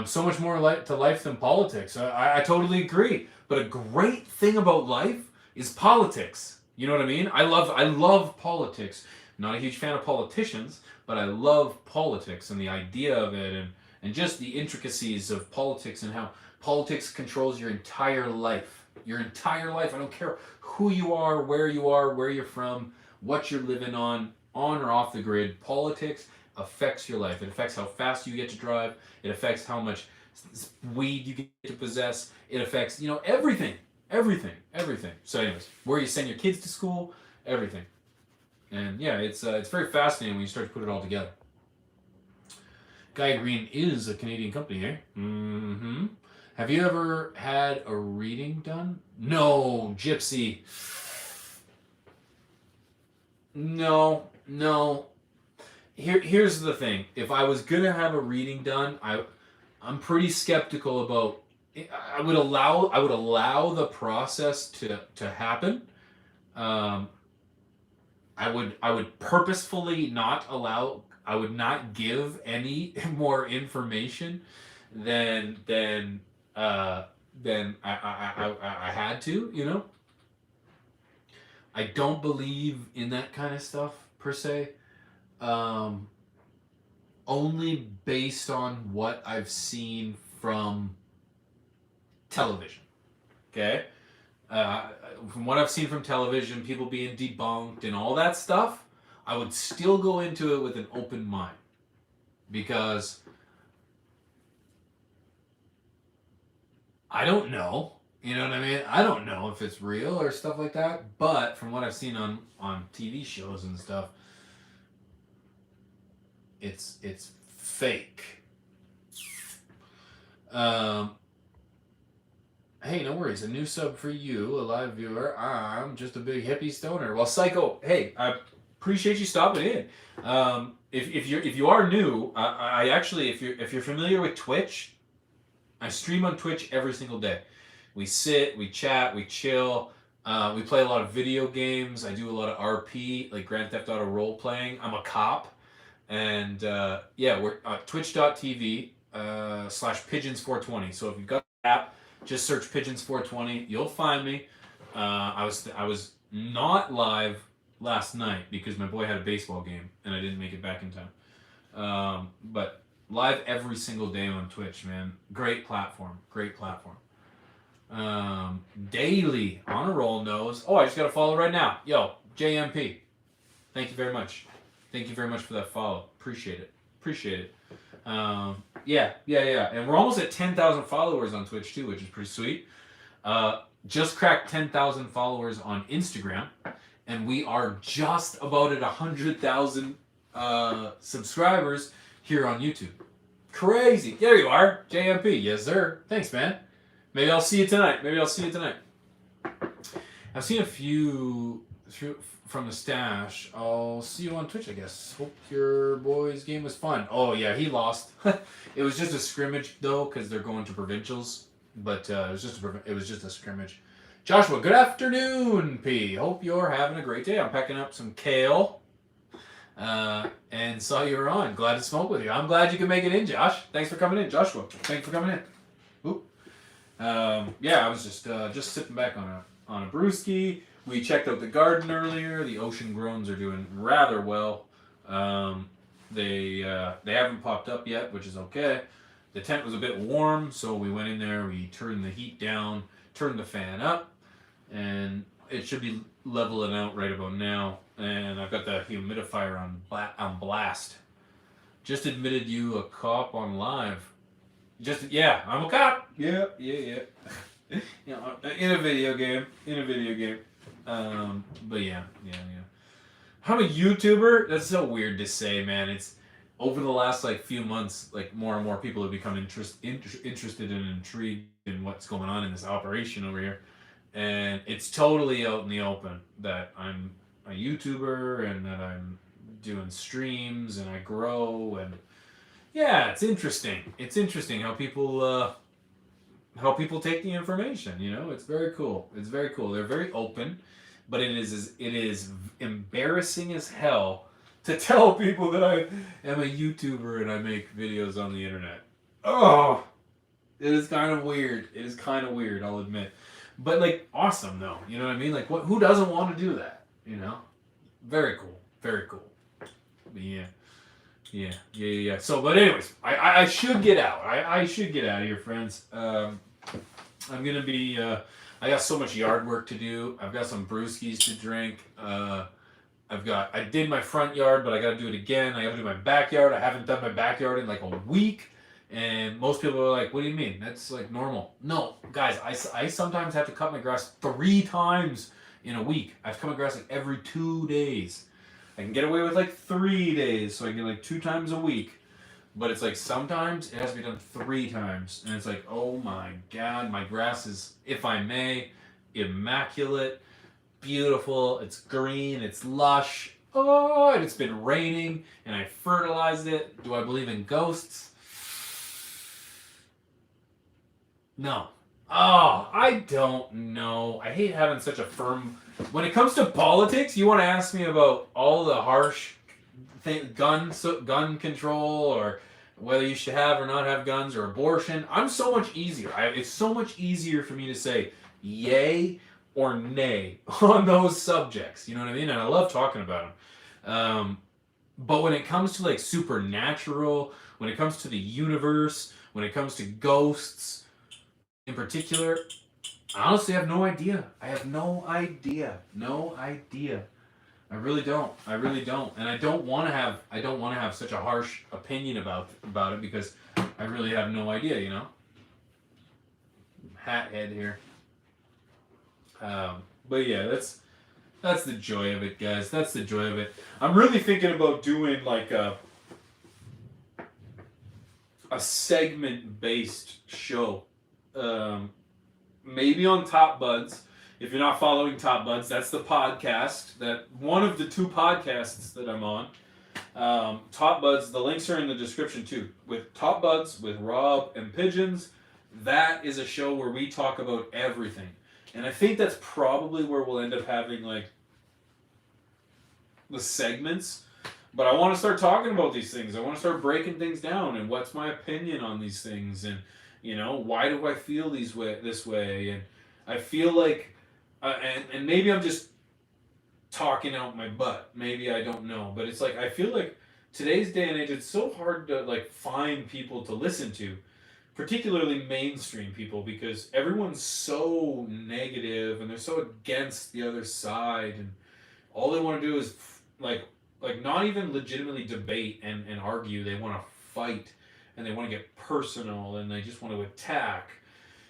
So much more to life than politics. I totally agree. But a great thing about life is politics. You know what I mean? I love politics. Not a huge fan of politicians, but I love politics and the idea of it and just the intricacies of politics and how politics controls your entire life. Your entire life. I don't care who you are, where you're from, what you're living on or off the grid. Politics affects your life. It affects how fast you get to drive. It affects how much weed you get to possess. It affects, everything. So anyways, where you send your kids to school, everything. And yeah, it's very fascinating when you start to put it all together. Gaia Green is a Canadian company, eh? Mm-hmm. Have you ever had a reading done? No, Gypsy. No. Here's the thing. If I was gonna have a reading done, I'm pretty skeptical about. I would allow the process to happen. I would purposefully not allow. I would not give any more information than I had to. I don't believe in that kind of stuff per se. Only based on what I've seen from television. Okay? From what I've seen from television, people being debunked and all that stuff, I would still go into it with an open mind. Because I don't know. You know what I mean? I don't know if it's real or stuff like that, but from what I've seen on TV shows and stuff, it's fake. Um, hey, no worries. A new sub for you, a live viewer. I'm just a big hippie stoner. Well, Psycho, hey, I appreciate you stopping in. If you are new, I actually if you're familiar with Twitch, I stream on Twitch every single day. We sit, we chat, we chill. We play a lot of video games. I do a lot of RP, like Grand Theft Auto role playing. I'm a cop, and yeah, we're twitch.tv /pigeons420. So if you've got the app, just search pigeons420. You'll find me. I was not live last night because my boy had a baseball game and I didn't make it back in time. But live every single day on Twitch, man. Great platform. Great platform. Daily on a roll knows. Oh, I just got a follow right now. Yo, JMP. Thank you very much. Thank you very much for that follow. Appreciate it. Appreciate it. Yeah. And we're almost at 10,000 followers on Twitch too, which is pretty sweet. Just cracked 10,000 followers on Instagram, and we are just about at 100,000 subscribers here on YouTube. Crazy. There you are, JMP. Yes, sir. Thanks, man. Maybe I'll see you tonight. I've seen a few from the stash. I'll see you on Twitch, I guess. Hope your boy's game was fun. Oh, yeah, he lost. It was just a scrimmage, though, because they're going to provincials. But it was just a scrimmage. Joshua, good afternoon, P. Hope you're having a great day. I'm packing up some kale. And saw you were on. Glad to smoke with you. I'm glad you could make it in, Josh. Thanks for coming in, Joshua. Thanks for coming in. Oop. Yeah, I was just sitting back on a brewski. We checked out the garden earlier. The ocean groans are doing rather well. They haven't popped up yet, which is okay. The tent was a bit warm, so we went in there. We turned the heat down, turned the fan up, and it should be leveling out right about now. And I've got the humidifier on blast. Just admitted you a cop on live. Yeah, I'm a cop. Yeah. You know, in a video game. But yeah. I'm a YouTuber. That's so weird to say, man. It's over the last few months, more and more people have become interested and intrigued in what's going on in this operation over here, and it's totally out in the open that I'm a YouTuber and that I'm doing streams and I grow, and yeah, it's interesting. It's interesting how people take the information. You know, it's very cool. They're very open, but it is embarrassing as hell to tell people that I am a YouTuber and I make videos on the internet. Oh, it is kind of weird. I'll admit, but awesome though. You know what I mean? Who doesn't want to do that? You know, very cool. But yeah. So, but anyways, I should get out. I should get out of here, friends. I'm gonna be. I got so much yard work to do. I've got some brewskis to drink. I did my front yard, but I got to do it again. I got to do my backyard. I haven't done my backyard in a week. And most people are like, what do you mean? That's normal. No, guys, I sometimes have to cut my grass 3 times in a week. I have to cut my grass every 2 days. I can get away with 3 days, so I get 2 times a week. But it's sometimes it has to be done 3 times. And it's oh my God, my grass is, if I may, immaculate. Beautiful, it's green, it's lush. Oh, and it's been raining, and I fertilized it. Do I believe in ghosts? No. Oh, I don't know. I hate having such a firm. When it comes to politics, you want to ask me about all the harsh gun control, or whether you should have or not have guns, or abortion. I'm so much easier. It's so much easier for me to say yay or nay on those subjects, you know what I mean? And I love talking about them. But when it comes to supernatural, when it comes to the universe, when it comes to ghosts in particular, I honestly have no idea. I have no idea. I really don't. And I don't want to have such a harsh opinion about it, because I really have no idea, you know? Hat head here. But yeah, that's the joy of it, guys. That's the joy of it. I'm really thinking about doing like a segment based show. Maybe on Top Buds. If you're not following Top Buds, that's the podcast, that one of the two podcasts that I'm on. Top Buds, the links are in the description too. With Top Buds, with Rob and Pigeons, that is a show where we talk about everything. And I think that's probably where we'll end up having like the segments. But I want to start talking about these things. I want to start breaking things down and what's my opinion on these things, and why do I feel this way, and I feel like and maybe I'm just talking out my butt. Maybe I don't know, but it's like I feel like today's day and age, it's so hard to like find people to listen to, particularly mainstream people, because everyone's so negative and they're so against the other side, and all they want to do is like not even legitimately debate and argue. They want to fight, and they want to get personal, and they just want to attack.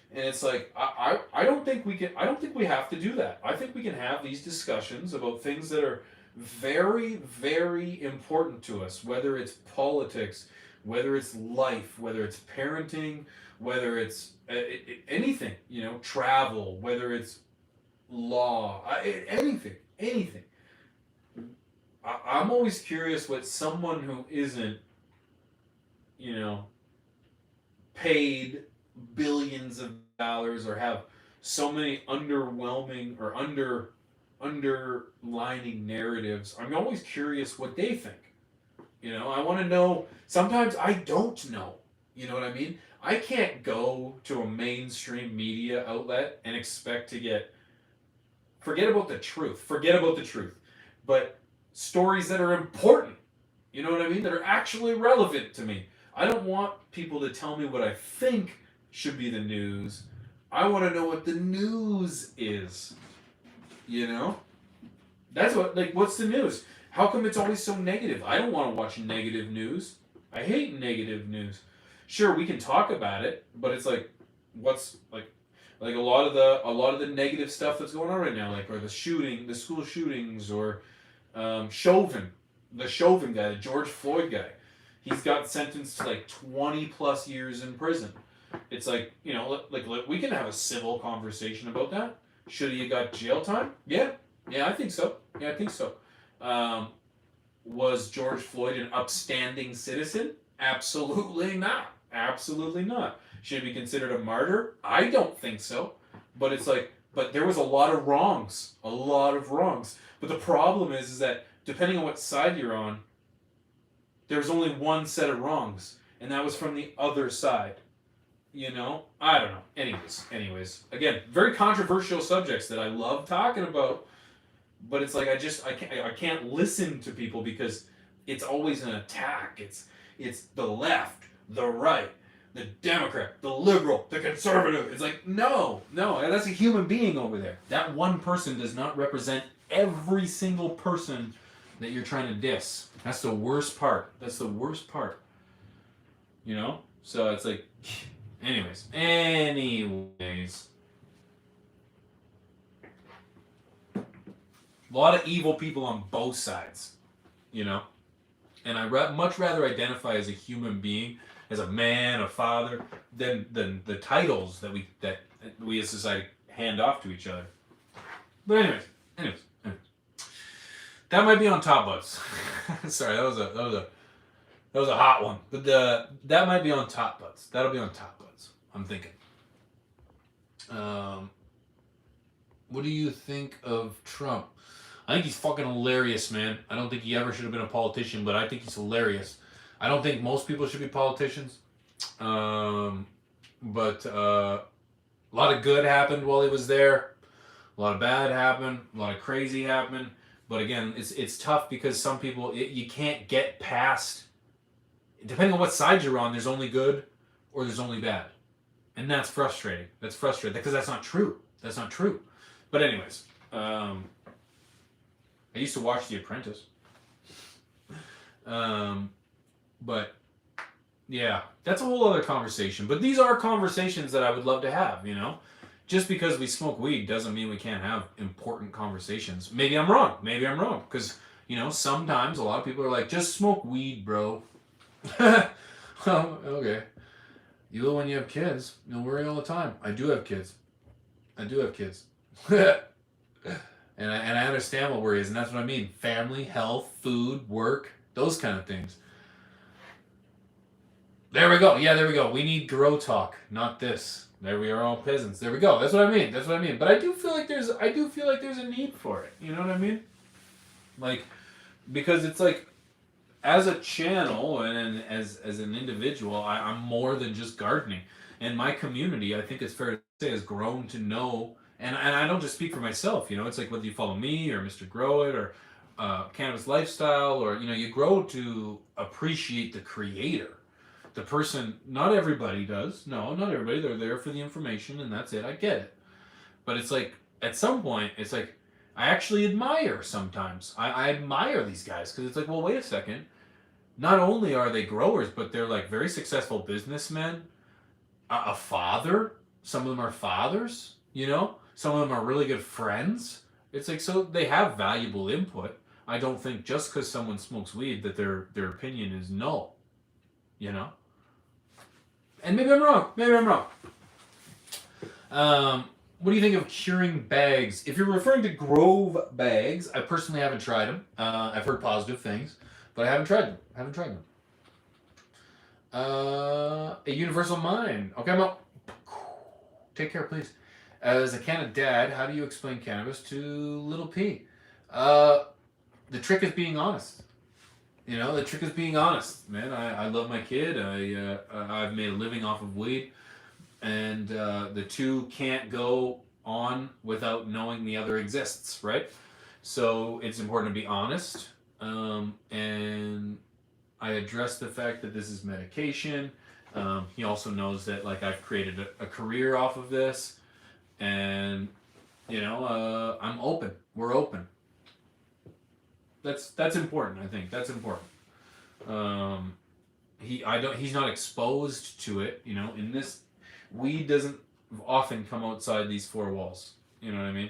And it's like I don't think we have to do that. I think we can have these discussions about things that are very, very important to us, whether it's politics, whether it's life, whether it's parenting, whether it's anything, travel, whether it's law, anything. I'm always curious what someone who isn't, paid billions of dollars or have so many underwhelming or underlining narratives. I'm always curious what they think. I want to know. Sometimes I don't know. You know what I mean? I can't go to a mainstream media outlet and expect to get. Forget about the truth. But stories that are important. You know what I mean? That are actually relevant to me. I don't want people to tell me what I think should be the news. I want to know what the news is. That's what's the news? How come it's always so negative? I don't want to watch negative news. I hate negative news. Sure, we can talk about it, but it's like, what's like a lot of the negative stuff that's going on right now, or the school shootings, or Chauvin, the Chauvin guy, the George Floyd guy. He's got sentenced to like 20 plus years in prison. It's like, we can have a civil conversation about that. Should he have got jail time? Yeah, I think so. Was George Floyd an upstanding citizen? Absolutely not. Should he be considered a martyr? I don't think so. But it's like, but there was a lot of wrongs. But the problem is that depending on what side you're on, there's only one set of wrongs, and that was from the other side. I don't know. Anyways, again, very controversial subjects that I love talking about, but it's like I can't listen to people because it's always an attack. It's the left, the right, the Democrat, the liberal, the conservative. It's like no, that's a human being over there. That one person does not represent every single person that you're trying to diss. That's the worst part. So it's like, anyways. A lot of evil people on both sides, and I much rather identify as a human being, as a man, a father, than the titles that we as society hand off to each other. But anyways. That might be on Top Buds. Sorry, that was a hot one. But that might be on Top Buds. That'll be on Top Buds, I'm thinking. What do you think of Trump? I think he's fucking hilarious, man. I don't think he ever should have been a politician, but I think he's hilarious. I don't think most people should be politicians. But a lot of good happened while he was there. A lot of bad happened. A lot of crazy happened. But again, it's tough because some people, you can't get past, depending on what side you're on, there's only good or there's only bad. And that's frustrating. Because that's not true. But anyways, I used to watch The Apprentice. But yeah, that's a whole other conversation. But these are conversations that I would love to have, just because we smoke weed doesn't mean we can't have important conversations. Maybe I'm wrong. Because, sometimes a lot of people are like, just smoke weed, bro. Oh, okay. You will when you have kids. You'll worry all the time. I do have kids. And I understand what worry is, and that's what I mean. Family, health, food, work, those kind of things. There we go. Yeah, there we go. We need grow talk, not this. There we are, all peasants. There we go. That's what I mean. But I do feel like there's a need for it. You know what I mean? Like, because it's like, as a channel and as an individual, I'm more than just gardening. And my community, I think it's fair to say, has grown to know. And I don't just speak for myself. It's like whether you follow me or Mr. Grow It or Cannabis Lifestyle, or you grow to appreciate the creator. The person, not everybody does. No, not everybody. They're there for the information, and that's it. I get it. But it's like, at some point, it's like, I actually admire sometimes. I admire these guys, because it's like, well, wait a second. Not only are they growers, but they're like very successful businessmen. A father. Some of them are fathers, Some of them are really good friends. It's like, so they have valuable input. I don't think just because someone smokes weed that their opinion is null, And maybe I'm wrong. What do you think of curing bags? If you're referring to Grove bags, I personally haven't tried them. I've heard positive things, but I haven't tried them. A universal mind. Okay, I'm out. Take care, please. As a Canada dad, how do you explain cannabis to little P? The trick is being honest. The trick is being honest, man. I love my kid. I've made a living off of weed, and the two can't go on without knowing the other exists, right? So it's important to be honest, and I address the fact that this is medication. He also knows that I've created a career off of this, and I'm open. We're open. That's important. I think that's important. He's not exposed to it. In this, weed doesn't often come outside these four walls. You know what I mean?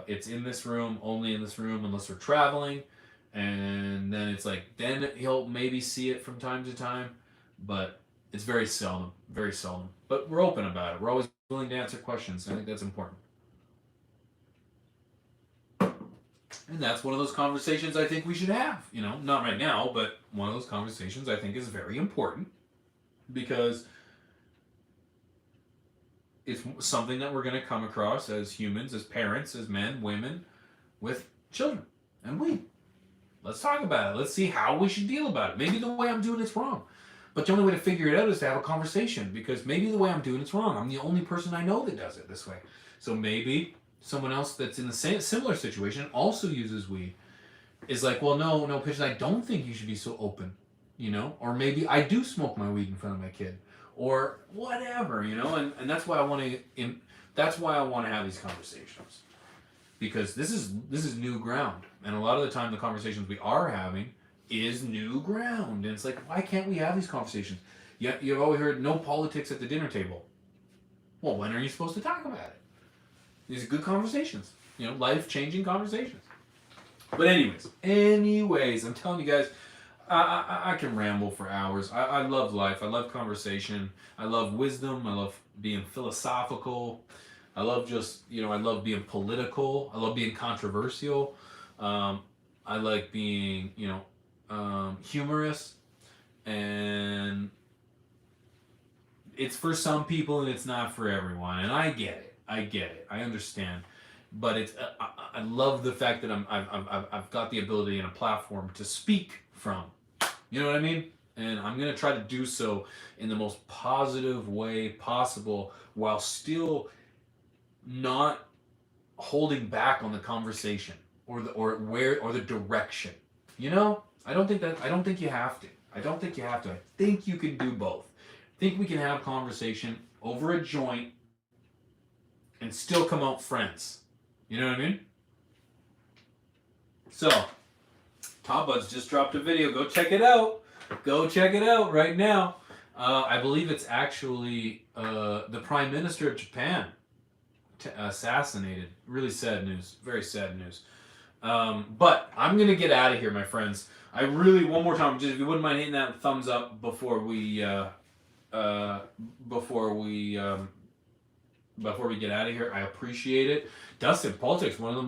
It's in this room, only in this room, unless we're traveling, and then it's like, then he'll maybe see it from time to time, but it's very seldom. But we're open about it. We're always willing to answer questions. I think that's important. And that's one of those conversations I think we should have. Not right now, but one of those conversations I think is very important, because it's something that we're going to come across as humans, as parents, as men, women, with children and weed. Let's talk about it. Let's see how we should deal about it. Maybe the way I'm doing it's wrong. But the only way to figure it out is to have a conversation, because maybe the way I'm doing it's wrong. I'm the only person I know that does it this way. So maybe someone else that's in the similar situation also uses weed is like, well, no, Pigeon, I don't think you should be so open, Or maybe I do smoke my weed in front of my kid, or whatever, And that's why I want to have these conversations, because this is new ground, and a lot of the time the conversations we are having is new ground, and it's like, why can't we have these conversations? You've always heard no politics at the dinner table. Well, when are you supposed to talk about it? These are good conversations, life-changing conversations. But anyways, I'm telling you guys, I can ramble for hours. I love life. I love conversation. I love wisdom. I love being philosophical. I love I love being political. I love being controversial. I like being, humorous. And it's for some people and it's not for everyone. And I get it. I understand. But I love the fact that I've got the ability and a platform to speak from. You know what I mean? And I'm going to try to do so in the most positive way possible, while still not holding back on the conversation or the direction. I don't think you have to. I think you can do both. I think we can have conversation over a joint and still come out friends. You know what I mean? So, Top Buds just dropped a video. Go check it out. Right now. I believe it's actually the Prime Minister of Japan assassinated. Really sad news. Very sad news. But I'm gonna get out of here, my friends. I really, one more time, just if you wouldn't mind hitting that thumbs up before we before we get out of here. I appreciate it. Dustin, politics, one of the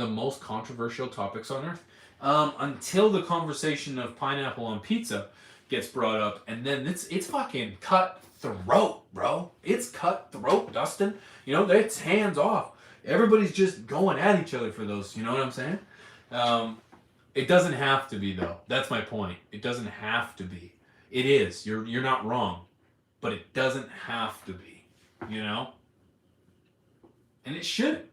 most controversial topics on earth. Until the conversation of pineapple on pizza gets brought up, and then it's fucking cutthroat, bro. It's cutthroat, Dustin. You know, it's hands off. Everybody's just going at each other for those. You know what I'm saying? It doesn't have to be, though. That's my point. It doesn't have to be. It is. You're not wrong, but it doesn't have to be. You know? And it shouldn't.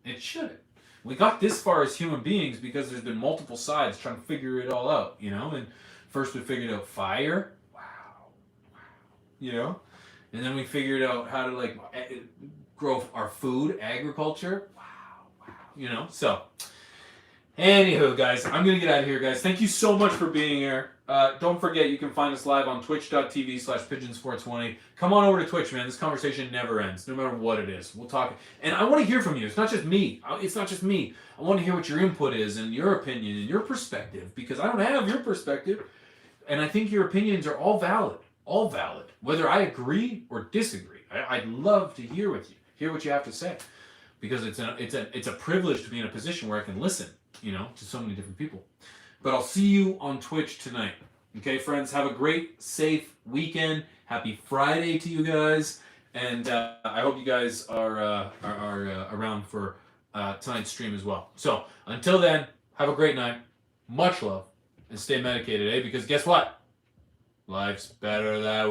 It shouldn't. We got this far as human beings because there's been multiple sides trying to figure it all out, you know? And first we figured out fire. Wow. You know? And then we figured out how to, like, grow our food, agriculture. Wow. You know? So, anywho, guys, I'm going to get out of here, guys. Thank you so much for being here. Don't forget, you can find us live on twitch.tv/pigeons420. Come on over to Twitch, man. This conversation never ends, no matter what it is. We'll talk. And I want to hear from you. It's not just me. I want to hear what your input is and your opinion and your perspective, because I don't have your perspective. And I think your opinions are all valid. All valid. Whether I agree or disagree. I'd love to hear what you have to say. Because it's a privilege to be in a position where I can listen, you know, to so many different people. But I'll see you on Twitch tonight. Okay, friends, have a great, safe weekend. Happy Friday to you guys. And I hope you guys are around for tonight's stream as well. So, until then, have a great night. Much love. And stay medicated, eh? Because guess what? Life's better that way.